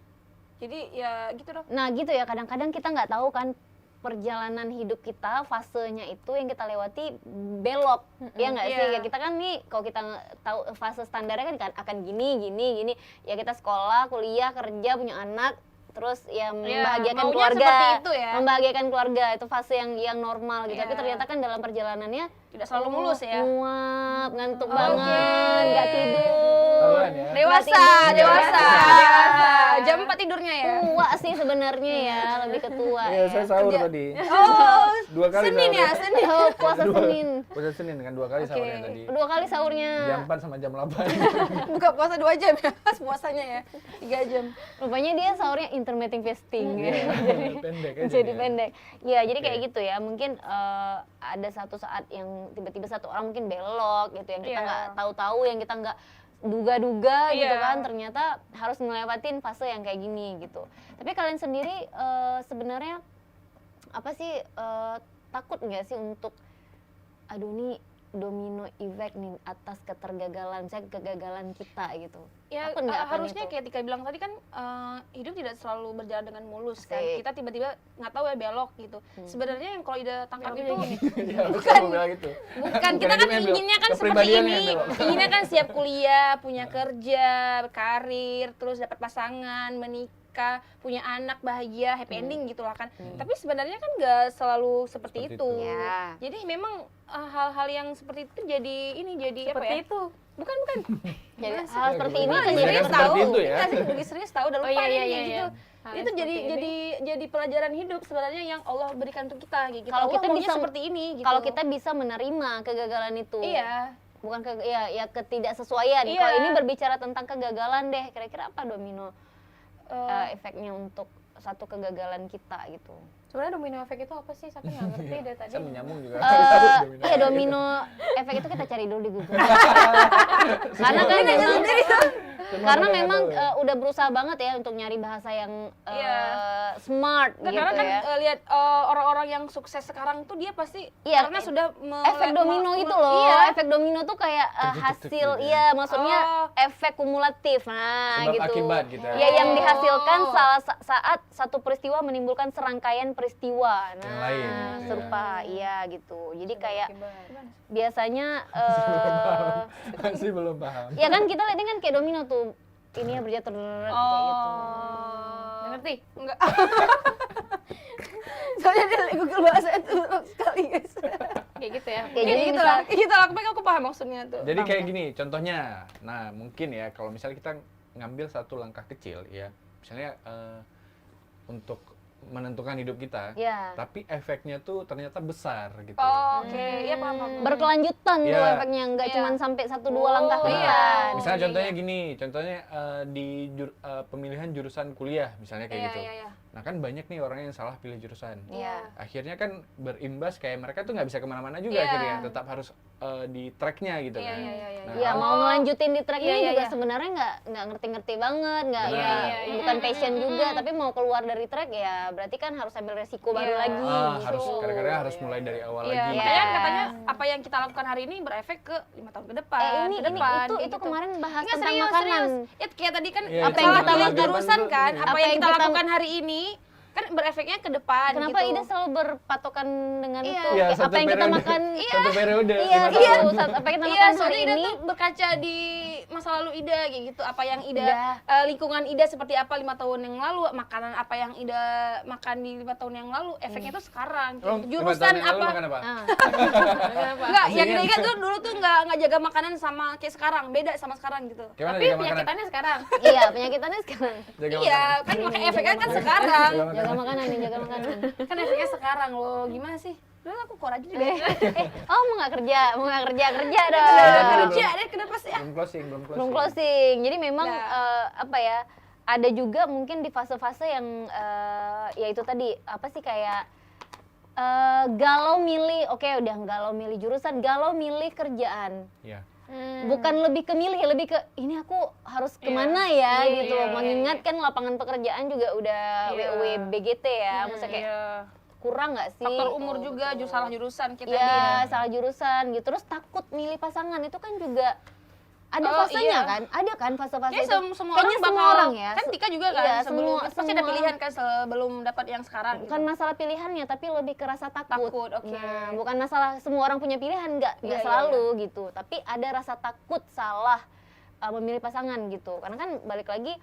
Jadi ya gitu dong. Nah gitu ya, kadang-kadang kita nggak tahu kan perjalanan hidup kita, fasenya itu yang kita lewati belok, ya nggak sih? Iya. Ya kita kan nih, kalau kita tahu fase standarnya kan akan gini, ya kita sekolah, kuliah, kerja, punya anak, terus ya membahagiakan maunya keluarga, seperti itu ya. membahagiakan keluarga, itu fase yang normal gitu. Iya. Tapi ternyata kan dalam perjalanannya Tidak selalu mulus ya. muap, ngantuk Oke. banget, nggak tidur. Tahuan ya. Dewasa, Nggak tidur. dewasa. Dewasa. Jam 4 tidurnya ya. Tua sih sebenarnya ya, lebih ke tua. Iya, ya. saya sahur Kerja. tadi. Oh, 2 kali Senin ya, sahur. Senin. Oh, puasa Senin. Puasa Senin kan 2 kali sahurnya tadi. 2 kali sahurnya. Jam 4 sama jam 8. Buka puasa 2 jam ya, pas puasanya ya. 3 jam. Rupanya dia sahurnya intermittent fasting. Iya, pendek aja. Jadi dia. pendek. Ya, jadi kayak Oke. gitu ya. Mungkin ada satu saat yang tiba-tiba satu orang mungkin belok gitu yang kita Iya. nggak tahu-tahu, yang kita nggak duga-duga gitu Iya. kan, ternyata harus ngelewatin fase yang kayak gini gitu. Tapi kalian sendiri sebenarnya apa sih, takut nggak sih untuk aduh nih domino effect nih atas ketergagalan kegagalan kita gitu? Ya Takut nggak akan harusnya itu? kayak Tika bilang tadi kan hidup tidak selalu berjalan dengan mulus kan. Asik. Kita tiba-tiba nggak tahu ya belok gitu. Sebenarnya yang kalau Ida tangkap itu Iya, aku bilang gitu. bukan, kita kan hidupnya belok. inginnya kan seperti Kepribadiannya ini. yang belok. Inginnya kan siap kuliah, punya kerja, karir, terus dapat pasangan, menikah, punya anak bahagia, happy ending gitu lah kan. Tapi sebenarnya kan nggak selalu seperti Seperti itu. itu. Ya. Jadi memang hal-hal yang seperti itu jadi apa Seperti ya? itu. Bukan. Jadi Gimana sih? hal seperti ini gimana? kan Iya, jadi kan serius seperti tahu, itu ya. kita sih lebih serius tahu udah Oh, lupa iya, nih, iya, kayak iya. gitu. Hal Itu yang jadi seperti jadi pelajaran hidup sebenarnya yang Allah berikan untuk kita gitu. Kalau Allah kita maunya bisa- seperti ini gitu. kalau kita bisa menerima kegagalan itu. iya. Bukan ya ketidaksesuaian. Iya. Kalau ini berbicara tentang kegagalan deh, kira-kira apa domino Eh, efeknya untuk satu kegagalan kita gitu. Sebenarnya domino efek itu apa sih? Saya nggak ngerti dari tadi. Saya menyambung juga. Iya, domino efek itu kita cari dulu di Google. Karena kan memang karena memang udah berusaha banget ya untuk nyari bahasa yang smart Nah, gitu karena kan ya. lihat orang-orang yang sukses sekarang tuh dia pasti Iya, karena sudah Efek domino itu loh. Iya. Efek domino tuh kayak hasil, gitu iya maksudnya Oh. efek kumulatif. Nah, Sebab gitu. akibat gitu ya. Ya, yang dihasilkan saat satu peristiwa menimbulkan serangkaian peristiwa. Nah, Yang lain gitu ya. serupa, iya gitu. Jadi kayak Akibat. biasanya Masih belum paham. ya kan kita lihatnya kan kayak domino tuh. Ini ya berjatuh kayak gitu. Nggak ngerti? Enggak. Soalnya dia Google bahasa itu sekali guys. Kayak gitu ya. Ya, jadi gitu lah. Gitu lah, aku paham maksudnya tuh. Jadi kayak gini, contohnya. Nah, mungkin ya kalau misalnya kita ngambil satu langkah kecil ya. Misalnya untuk menentukan hidup kita, Ya. tapi efeknya tuh ternyata besar gitu. Oh, oke. Iya paham. Berkelanjutan tuh Iya. efeknya, nggak Iya. cuma sampai 1-2 langkah ke iya. depan. Misalnya iya, contohnya gini, contohnya di pemilihan jurusan kuliah misalnya kayak gitu. Iya. Nah kan banyak nih orang yang salah pilih jurusan. Iya. Akhirnya kan berimbas kayak mereka tuh nggak bisa kemana-mana juga Iya. akhirnya, tetap harus di tracknya gitu Iya, kan. iya. Nah, Ya mau ngelanjutin di tracknya Iya, iya, juga iya. sebenarnya nggak ngerti-ngerti banget, nggak Benar. nggak- Iya, iya, bukan iya. passion juga, tapi mau keluar dari track ya berarti kan harus ambil resiko baru Iya. lagi. Ah, gitu. harus kadang-kadang harus mulai dari awal Iya, lagi. makanya Iya. katanya apa yang kita lakukan hari ini berefek ke 5 tahun ke depan. Ini ke depan, itu kayak itu gitu. kemarin bahas Enggak, tentang serius, makanan. serius. Ya kayak tadi kan Iya, apa yang salah kita pilih makan. jurusan kan, Iya. apa yang kita lakukan hari ini kan berefeknya ke depan Kenapa gitu. Ida selalu berpatokan dengan Iya. itu? Iya, Kayak satu apa yang kita periode. makan? Satu periode. Iya, 5 iya. tahun. Apa yang kita Iya, makan hari soalnya Ida ini? tuh berkaca di masa lalu Ida kayak gitu. Apa yang Ida Udah. lingkungan Ida seperti apa 5 tahun yang lalu, makanan apa yang Ida makan di 5 tahun yang lalu, efeknya tuh sekarang. Kayak Oh, gitu. 5 Jurusan tahun yang lalu apa? makan apa? Ah. Enggak, yang Maksudnya- Ida ingat tuh dulu tuh nggak jaga makanan sama kayak sekarang, beda sama sekarang gitu. Gimana Tapi jaga makanan? penyakitannya sekarang. Iya, penyakitannya sekarang. Jaga Iya, makanan. kan makanya efeknya kan sekarang. Jaga Jaga makanan nih, jaga makanan. Kan efeknya sekarang loh. Gimana sih? Dulu aku kor aja juga. Oh, mau nggak kerja dong. Udah kerja deh, kenapa sih? Belum closing, belum closing. Belum closing. Jadi memang Nah. apa ya? Ada juga mungkin di fase-fase yang ya itu tadi apa sih kayak galau milih, oke udah galau milih jurusan, galau milih kerjaan. Iya. Bukan lebih ke milih, lebih ke ini aku harus kemana ya Iya, gitu. iya, Mengingat kan lapangan pekerjaan juga udah Iya. WUBGT ya, maksudnya kayak Iya. kurang nggak sih? Faktor umur juga, salah jurusan kita Iya, salah jurusan gitu. Terus takut milih pasangan itu kan juga ada Oh, fasenya iya. kan? Ada kan fase-fase Kayaknya itu? semua Kayaknya orang semua bakal, orang ya. kan Tika juga kan Iya, sebelum semua- pasti ada semua- pilihan kan sebelum dapat yang sekarang Bukan gitu. masalah pilihannya, tapi lebih ke rasa takut. Takut, oke. Nah, bukan masalah semua orang punya pilihan, nggak Iya, selalu gitu. Tapi ada rasa takut salah memilih pasangan gitu. Karena kan balik lagi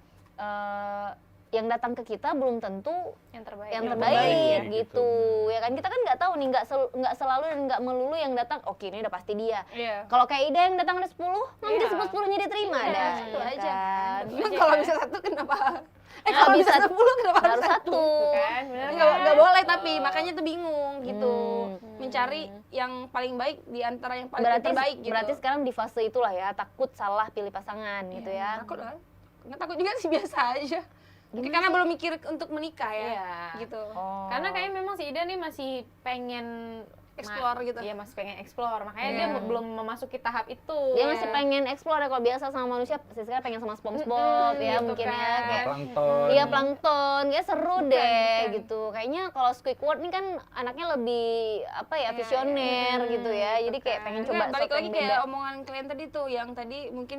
yang datang ke kita belum tentu Yang terbaik. yang Yang terbaik terbaik, gitu. gitu. Ya kan kita kan nggak tahu nih, nggak selalu dan nggak melulu yang datang. Oke, ini udah pasti dia. Iya. Kalau kayak Ida yang datang ada 10, nanti Iya. 10-10-nya diterima Iya, dah. satu ya aja. kan? Emang kalau bisa satu kenapa? Nggak Kalau bisa bisa. 10 kenapa Harus satu. Kan, bener Nggak boleh tapi makanya tuh bingung gitu. Hmm. Mencari yang paling baik di antara yang paling Berarti terbaik gitu. berarti sekarang di fase itulah ya, takut salah pilih pasangan gitu ya. Takut lah. Nggak takut juga sih, biasa aja. Mungkin karena belum mikir untuk menikah ya. Iya. Gitu. Oh. Karena kayaknya memang si Ida nih masih pengen Explore gitu. Iya, masih pengen explore. Makanya Iya. dia belum memasuki tahap itu. Dia masih pengen explore ya, kalau biasa sama manusia sekarang pengen sama SpongeBob ya gitu mungkin ya kan. kayak Plankton. iya plankton, kayak seru deh bukan. gitu. Kayaknya kalau Squidward nih kan anaknya lebih apa ya, visioner gitu ya. Jadi kayak pengen coba Nggak, balik sesuatu lagi yang kayak beda. omongan kalian tadi tuh yang tadi mungkin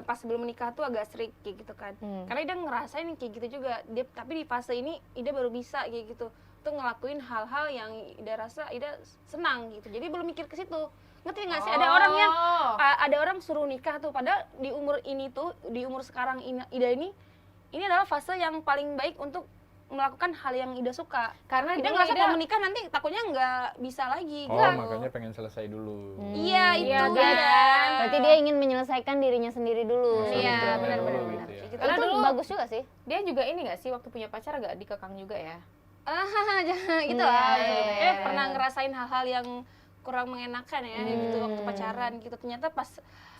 pas sebelum menikah tuh agak strict kayak gitu kan. Karena Ida ngerasain kayak gitu juga. Dia tapi di fase ini Ida baru bisa kayak gitu. Tuh ngelakuin hal-hal yang Ida rasa Ida senang gitu. Jadi belum mikir ke situ. Ngerti nggak sih? Ada orang yang ada orang suruh nikah tuh padahal di umur ini tuh, di umur sekarang Ida ini adalah fase yang paling baik untuk melakukan hal yang Ida suka. Karena Ida dulu ngerasa Ida- kalau menikah nanti takutnya nggak bisa lagi. Oh, gitu. makanya pengen selesai dulu. Iya, itu Iya, kan. Berarti dia ingin menyelesaikan dirinya sendiri dulu. Iya, Gitu. benar-benar. Gitu ya. Gitu. Karena Itu dulu- bagus juga sih. Dia juga ini nggak sih waktu punya pacar agak dikekang juga ya? Jangan gitu Iya, lah. iya, iya. Pernah ngerasain hal-hal yang kurang mengenakan ya gitu waktu pacaran gitu. Ternyata pas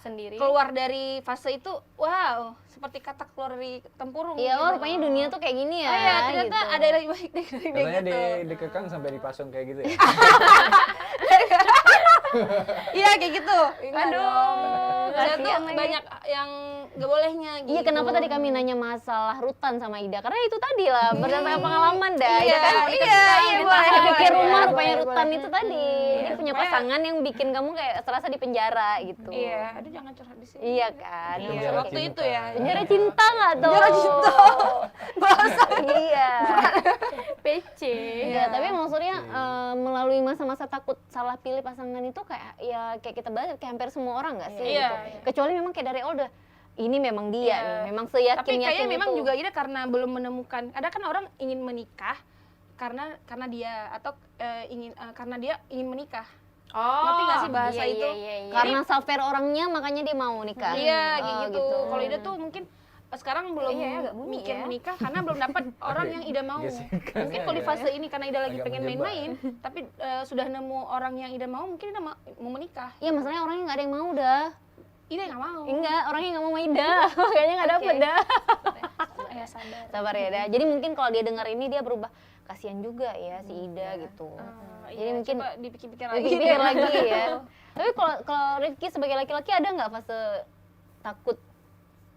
Sendiri. keluar dari fase itu, wow, seperti katak keluar dari tempurung. Iya, gitu. oh rupanya dunia tuh kayak gini ya. Oh iya, ternyata gitu. ada yang lebih baik dari dia Katanya gitu. dikekang sampai dipasung kayak gitu ya. Iya kayak gitu. Aduh, Saya tuh kasihan lagi. banyak yang gak bolehnya gitu. Iya, kenapa tadi kami nanya masalah Rutan sama Ida? Karena itu tadi lah, berdasarkan pengalaman dah. Iya, kan iya, boleh, dipikir boleh, rumah boleh, rupanya boleh. Rutan itu tadi. Dia punya Pokoknya- pasangan yang bikin kamu kayak serasa di penjara gitu. Iya, aduh jangan curhat di sini. Iya kan? Iya, Penjara waktu cinta. itu ya. Penjara cinta nggak tuh? Penjara cinta. Bahasa. Iya. PC. Iya, tapi maksudnya melalui masa-masa takut salah pilih pasangan itu kayak ya kayak kita bahas kayak hampir semua orang nggak sih? Iya, gitu. iya. Kecuali memang kayak dari awal udah ini memang dia Iya. nih, memang Tapi seyakin-yakin kayaknya memang itu. juga Ida karena belum menemukan. Ada kan orang ingin menikah karena dia atau karena dia ingin menikah. Oh. Ngerti nggak sih bahasa itu? Iya. Karena self-care orangnya makanya dia mau nikah. Iya, Oh, kayak gitu. Kalau Ida tuh mungkin sekarang belum Iya, agak bunyi mikir ya. menikah karena belum dapat orang yang Ida mau. Gesekannya Mungkin kalau di agak- fase ini karena Ida lagi agak pengen menjebak. main-main, tapi sudah nemu orang yang Ida mau, mungkin Ida mau menikah. Iya, masalahnya orangnya nggak ada yang mau dah. Ida nggak mau. Enggak, orangnya nggak mau Maida. Makanya nggak dapet Oke. dah. Ya sadar. Sabar ya dah. Jadi mungkin kalau dia dengar ini dia berubah. Kasihan juga ya si Ida gitu. Jadi Iya, mungkin coba dipikir-pikir lagi. dipikir lagi ya. Tapi kalau Rifki sebagai laki-laki ada nggak fase takut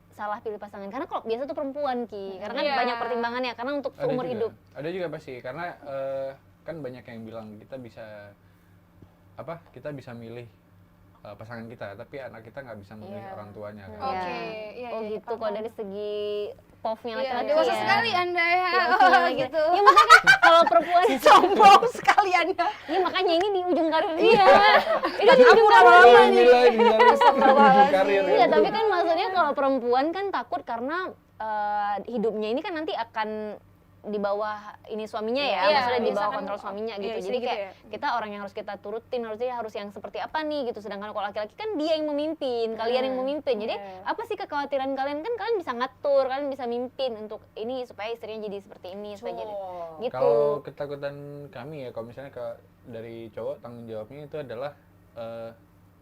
salah pilih pasangan? Karena kalau biasa tuh perempuan Ki, karena kan Iya. banyak pertimbangannya. Karena untuk Ada seumur juga. hidup. Ada juga pasti karena kan banyak yang bilang kita bisa milih pasangan kita, tapi anak kita nggak bisa memilih Iya. orang tuanya kan. Oke, iya, Oh iya, gitu. paham. Kalau dari segi POV-nya Iya, laki-laki dewasa ya. sekali Anda ya. POV-nya laki- gitu. Ya makanya kan kalau perempuan Sombong sekali Anda. Iya makanya ini di ujung karir dia. Ini di ujung karir Oh, dia. nilai karir. Iya, tapi kan maksudnya kalau perempuan kan takut karena hidupnya ini kan nanti akan di bawah ini suaminya ya, Iya, maksudnya di bawah biasa kan, kontrol suaminya iya, gitu. istri Jadi gitu kayak ya. kita orang yang harus kita turutin, harus yang seperti apa nih gitu. Sedangkan kalau laki-laki kan dia yang memimpin, kalian yang memimpin. Jadi Iya. apa sih kekhawatiran kalian? Kan kalian bisa ngatur, kalian bisa mimpin untuk ini supaya istrinya jadi seperti ini, supaya jadi gitu. Kalau ketakutan kami ya, kalau misalnya dari cowok tanggung jawabnya itu adalah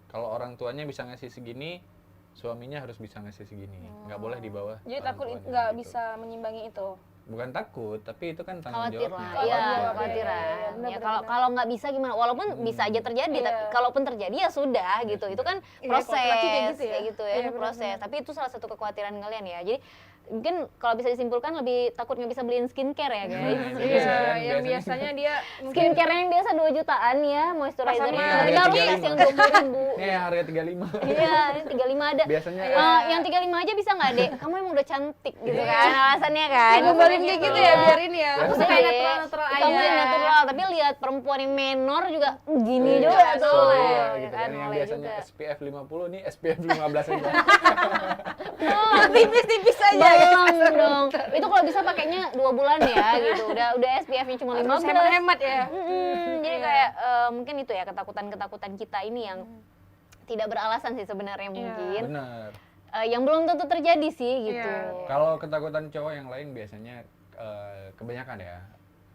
kalau orang tuanya bisa ngasih segini, suaminya harus bisa ngasih segini, nggak boleh di bawah. Jadi orang takut tuanya, nggak gitu. bisa menyimbangi itu. Bukan takut, tapi itu kan tanggung Khawatir jawabnya. lah, iya Iya, khawatiran. iya, benar, Ya benar, kalau benar. kalau nggak bisa gimana? Walaupun bisa aja terjadi, Iya. tapi kalaupun terjadi ya sudah gitu. Itu kan Iya, proses, kalau laki kayak gitu ya. kayak gitu ya, Iya, itu benar, proses. benar. Tapi itu salah satu kekhawatiran kalian ya. Jadi mungkin kalau bisa disimpulkan lebih takut nggak bisa beliin skincare ya guys. Nah, itu Iya, bisa kan, yang biasanya dia mungkin Skincare yang biasa 2 jutaan ya, moisturizer Sama nya. harga Kita harus 35. kasih yang 20.000. Nih harga 35. Iya, ini 35 ada. Biasanya Yang 35 aja bisa nggak dek? Kamu emang udah cantik gitu kan alasannya kan. digombalin kayak gitu ya, biarin ya. Aku Udah kayak deh, natural-natural kamu aja. yang natural, tapi lihat perempuan yang menor juga gini Iya, juga tuh. iya, ya gitu kan, kan. Yang boleh biasanya juga. SPF 50 nih SPF 15 aja. Tipis-tipis aja ya. Belum dong. Itu kalau bisa pakainya 2 bulan ya gitu. Udah SPF-nya cuma 15. Harus hemat-hemat ya. Jadi kayak mungkin itu ya ketakutan-ketakutan kita ini yang tidak beralasan sih sebenarnya mungkin. Benar. Yang belum tentu terjadi sih gitu. Iya. Kalau ketakutan cowok yang lain biasanya kebanyakan ya,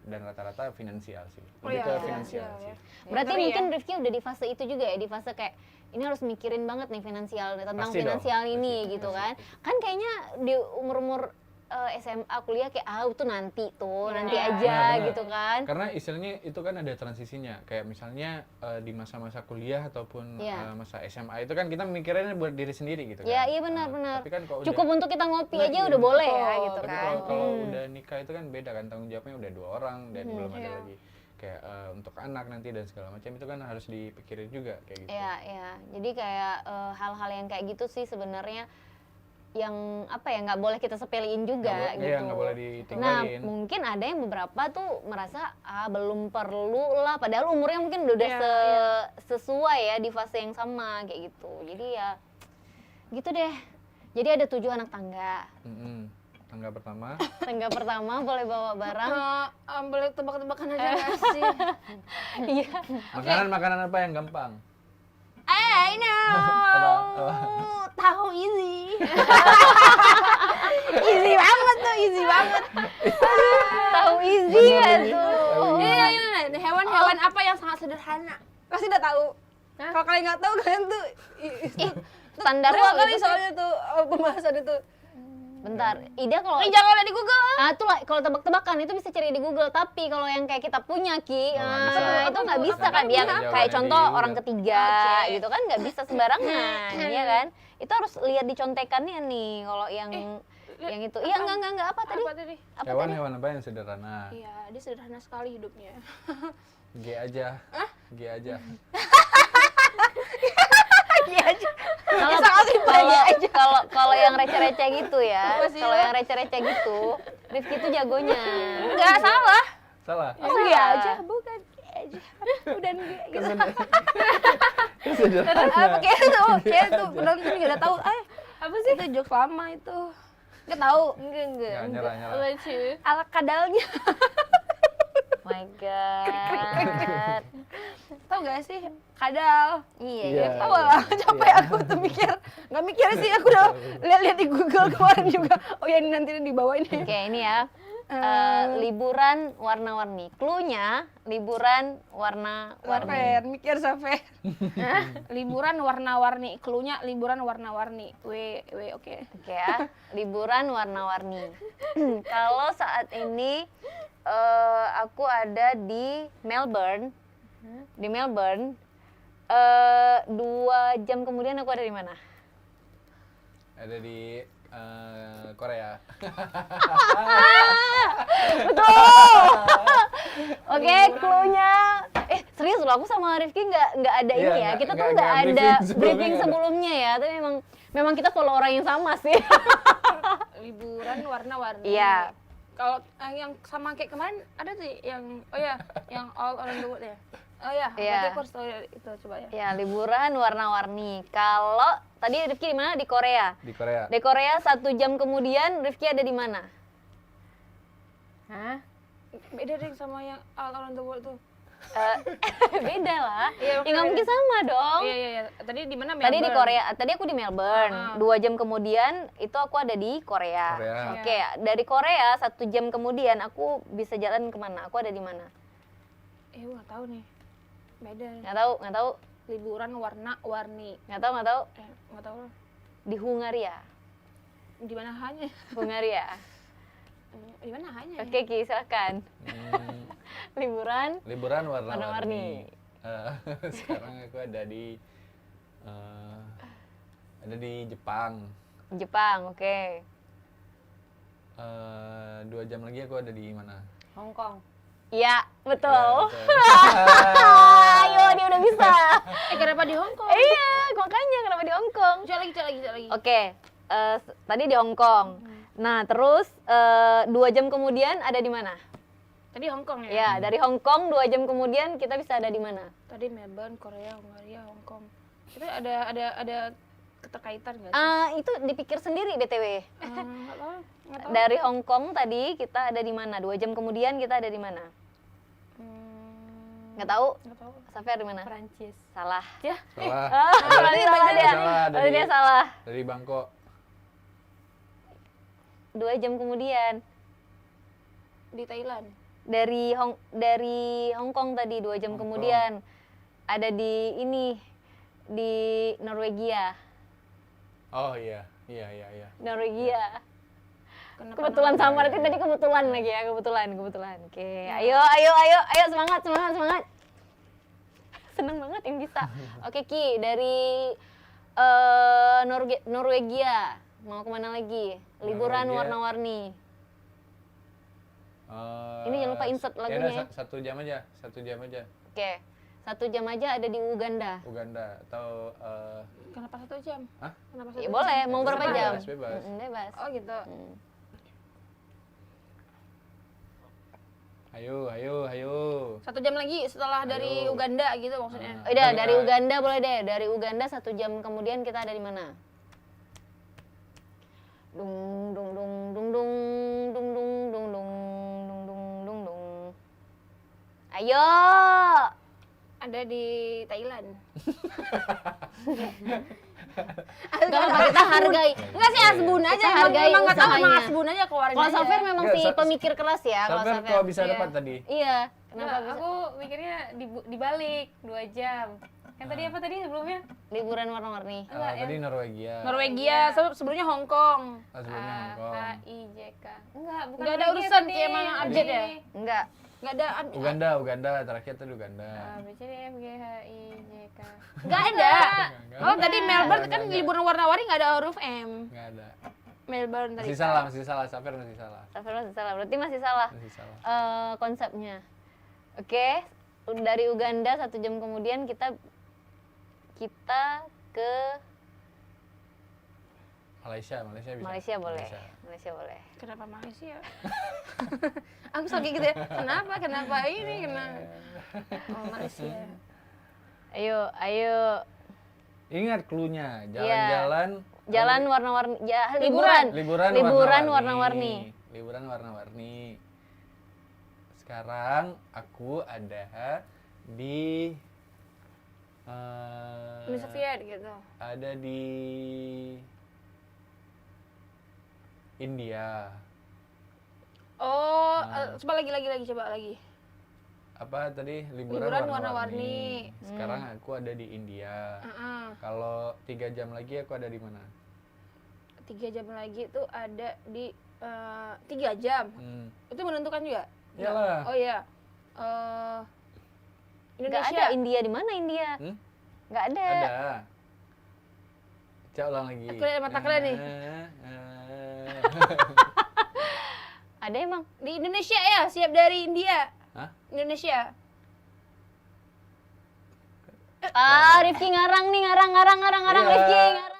dan rata-rata finansial sih. Oh Lebih iya, ke finansial finansial ya. sih. Berarti Ngeri mungkin ya. Rifki udah di fase itu juga ya, di fase kayak ini harus mikirin banget nih finansial tentang Pasti dong, finansial ini pasti, gitu pasti. kan. Kan kayaknya di umur-umur SMA kuliah kayak tuh nanti tuh, nanti Iya. aja Benar. gitu kan. Karena istilahnya itu kan ada transisinya, kayak misalnya di masa-masa kuliah ataupun Iya. masa SMA itu kan kita mikirnya buat diri sendiri gitu kan. Ya, iya benar-benar. Tapi kan kalau Cukup untuk kita ngopi Nah, aja iya. udah boleh ya Betul. gitu tapi kan. kalau udah nikah itu kan beda kan, tanggung jawabnya udah 2 orang dan belum ada Iya. lagi kayak untuk anak nanti dan segala macam, itu kan harus dipikirin juga kayak gitu. Iya, iya. Jadi kayak hal-hal yang kayak gitu sih sebenarnya yang apa ya nggak boleh kita sepelein juga Nggak gitu. Iya, nggak boleh Nah, ditinggalin. mungkin ada yang beberapa tuh merasa belum perlu lah, padahal umurnya mungkin udah Iya, sesuai ya di fase yang sama kayak gitu. Jadi ya gitu deh. Jadi ada 7 anak tangga. Tangga pertama. Tangga pertama boleh bawa barang. Boleh tebak-tebakan aja nggak sih? Iya. Makanan apa yang gampang? I know. Apa? Tahu easy. Easy banget tuh, easy banget. Tahu easy ya tuh. Iya, hewan-hewan apa yang sangat sederhana? pasti udah tahu. Kalau kalian nggak tahu kalian tuh Standarnya dua waktu kali itu soalnya tuh pembahasan itu. bentar. Ida kalau Jangan lihat di Google. tuh lah, kalau tebak-tebakan itu bisa cari di Google, tapi kalau yang kayak kita punya Ki, nggak bisa. itu nggak bisa Apa kan dia jawabannya kayak di contoh Google. orang ketiga Oke. gitu kan nggak bisa sembarangan, ya kan? Itu harus lihat di contekannya nih kalau yang itu. Iya enggak apa tadi? Apa tadi? Apa tadi? Hewan-hewan apa yang sederhana? Iya, dia sederhana sekali hidupnya. G aja. G aja. Kalau yang receh-receh gitu ya, Apa sih, kalau Lo? yang receh-receh gitu, Rifki tuh jagonya. Enggak salah. Salah. Oh, dia aja, bukan dia aja. Udah dia gitu. Sederhana. Apa kayak tuh penonton juga udah tahu. Apa sih? Itu jokes lama itu. Enggak tahu. Nggak, nyerah. Lucu. Ala kadalnya. My God. Tahu gak sih? Kadal. Iya. Tahu lah, capek aku tuh mikir. Nggak mikir sih, aku udah lihat-lihat di Google kemarin juga. Oh ya, ini nanti dibawa ini. Oke, ini ya. Liburan warna-warni. Cluenya liburan warna-warni. Safer, mikir Safer. Liburan warna-warni. Cluenya liburan warna-warni. Oke. Oke ya. Liburan warna-warni. Kalau saat ini aku ada di Melbourne. Di Melbourne. 2 jam kemudian aku ada di mana? Ada di Korea. Oke, cluenya. Serius loh, aku sama Rifki nggak ada Iya, ini ya. Kita tuh nggak nggak ada briefing briefing sebelumnya. sebelumnya ya. Tapi memang kita follow orang yang sama sih. Liburan warna-warni. Iya. Kalau yang sama kayak kemarin ada sih yang yang all around the world ya. Oh ya, Iya. berarti aku harus tahu itu coba ya. Ya, liburan warna-warni. Kalau tadi Rifki di mana? Di Korea. Di Korea. Di Korea 1 jam kemudian Rifki ada di mana? Hah? Beda deh sama yang all around the world tuh. Beda lah. Iya, Ya nggak beda. mungkin sama dong. Iya. Tadi di mana? Tadi di Melbourne. Korea, tadi aku di Melbourne. 2 jam kemudian itu aku ada di Korea. Korea. Oke, dari Korea 1 jam kemudian aku bisa jalan kemana? Aku ada di mana? Nggak tahu nih. Beda. Nggak tahu. Liburan warna-warni. Nggak tahu. Nggak tahu lah. Di Hungaria. Di mana hanya? Hungaria. Di mana hanya? Oke, Ki, silakan. Liburan Liburan warna-warni. warna-warni. Sekarang aku ada di Jepang. Jepang, oke. 2 jam lagi aku ada di mana? Hong Kong. Iya, betul. Ya, betul. Ayo, dia udah bisa. Kenapa di Hong Kong? Iya, makanya kenapa di Hong Kong? Coba lagi. Oke, tadi di Hong Kong. Nah, terus 2 jam kemudian ada di mana? Tadi Hong Kong ya? Ya, dari Hong Kong 2 jam kemudian kita bisa ada di mana? Tadi Melbourne, Korea, Hungaria, Hong Kong. Itu ada keterkaitan nggak sih? Itu dipikir sendiri BTW. Nggak tahu. Dari Hong Kong tadi kita ada di mana? 2 jam kemudian kita ada di mana? Nggak tahu? Nggak tahu. Safir di mana? Perancis. Salah. Ya. Salah. Berarti salah dia. Salah, Berarti dia salah. Dari Bangkok. 2 jam kemudian Di Thailand. dari Hong Kong tadi 2 jam Hong kemudian ada di Norwegia. Oh iya. Norwegia. Kenapa Kebetulan namanya? sama berarti tadi kebetulan lagi ya, kebetulan. Oke, ayo semangat. Seneng banget yang bisa. Oke Ki, dari Norwegia mau kemana lagi? Liburan Norwegia. warna-warni. Ini jangan lupa insert lagunya ya. 1 jam aja. 1 jam aja. Oke, 1 jam aja ada di Uganda. Uganda atau Kenapa 1 jam? Hah? Kenapa 1 Ya jam? boleh, mau berapa Bebas, jam? bebas. Bebas. Oh gitu. Ayo. 1 jam lagi setelah dari Ayo. Uganda gitu maksudnya. Udah, Dari dari Uganda boleh deh. Dari Uganda 1 jam kemudian kita ada di mana? Dung dung dung dung dung dung dung dung dung dung dung dung dung. Ayo. Ada di Thailand. Gak apa kita hargai. Enggak sih Asbun aja. Kita hargai Emang nggak tahu, emang usahanya. Asbun aja keluarin Kalau aja. Safir memang Nggak, si pemikir keras ya. Kalau Sampai Safir. kok bisa Iya. dapat tadi. Iya. Kenapa bisa? Aku mikirnya dibalik 2 jam. Yang tadi apa tadi sebelumnya? Liburan warna-warni. Enggak, Tadi Norwegia. Norwegia, sebelumnya Hong Kong. Sebelumnya Hong Kong. HIJK. Enggak, bukan Nggak ada Norwegia urusan tadi. kayak emang update ya? Enggak. Nggak ada, Uganda, terakhir tadi Uganda. A, B, C, D, F, G, H, I, J, K. nggak ada. Enggak. Oh tadi Melbourne Enggak, kan enggak. liburan warna-warni nggak ada huruf M. Nggak ada. Melbourne tadi. Masih salah, Safir masih salah. Safir masih salah. Berarti masih salah Masih salah. konsepnya. Oke, dari Uganda 1 jam kemudian kita ke Malaysia bisa. Malaysia boleh. Malaysia boleh. Kenapa Malaysia? Aku sakit gitu ya. Kenapa ini? Oh Malaysia. Ayo. Ingat cluenya, Iya. jalan warna-warni. Ya, Liburan. Liburan warna-warni. Liburan warna-warni. Sekarang aku ada di Uni Soviet gitu. ada di India. Oh, coba lagi. Apa tadi? Liburan warna-warni. Sekarang aku ada di India. Kalau 3 jam lagi aku ada di mana? 3 jam lagi tuh ada di 3 jam. Itu menentukan juga? Iyalah. Oh iya. Nggak Indonesia. ada India, di mana India? Nggak ada. Ada. Coba ulang lagi. Aku lihat mata kalian nih. Ada emang. Di Indonesia ya, siap dari India. Hah? Indonesia. Rifki ngarang nih, ngarang Iya. Rifki ngarang.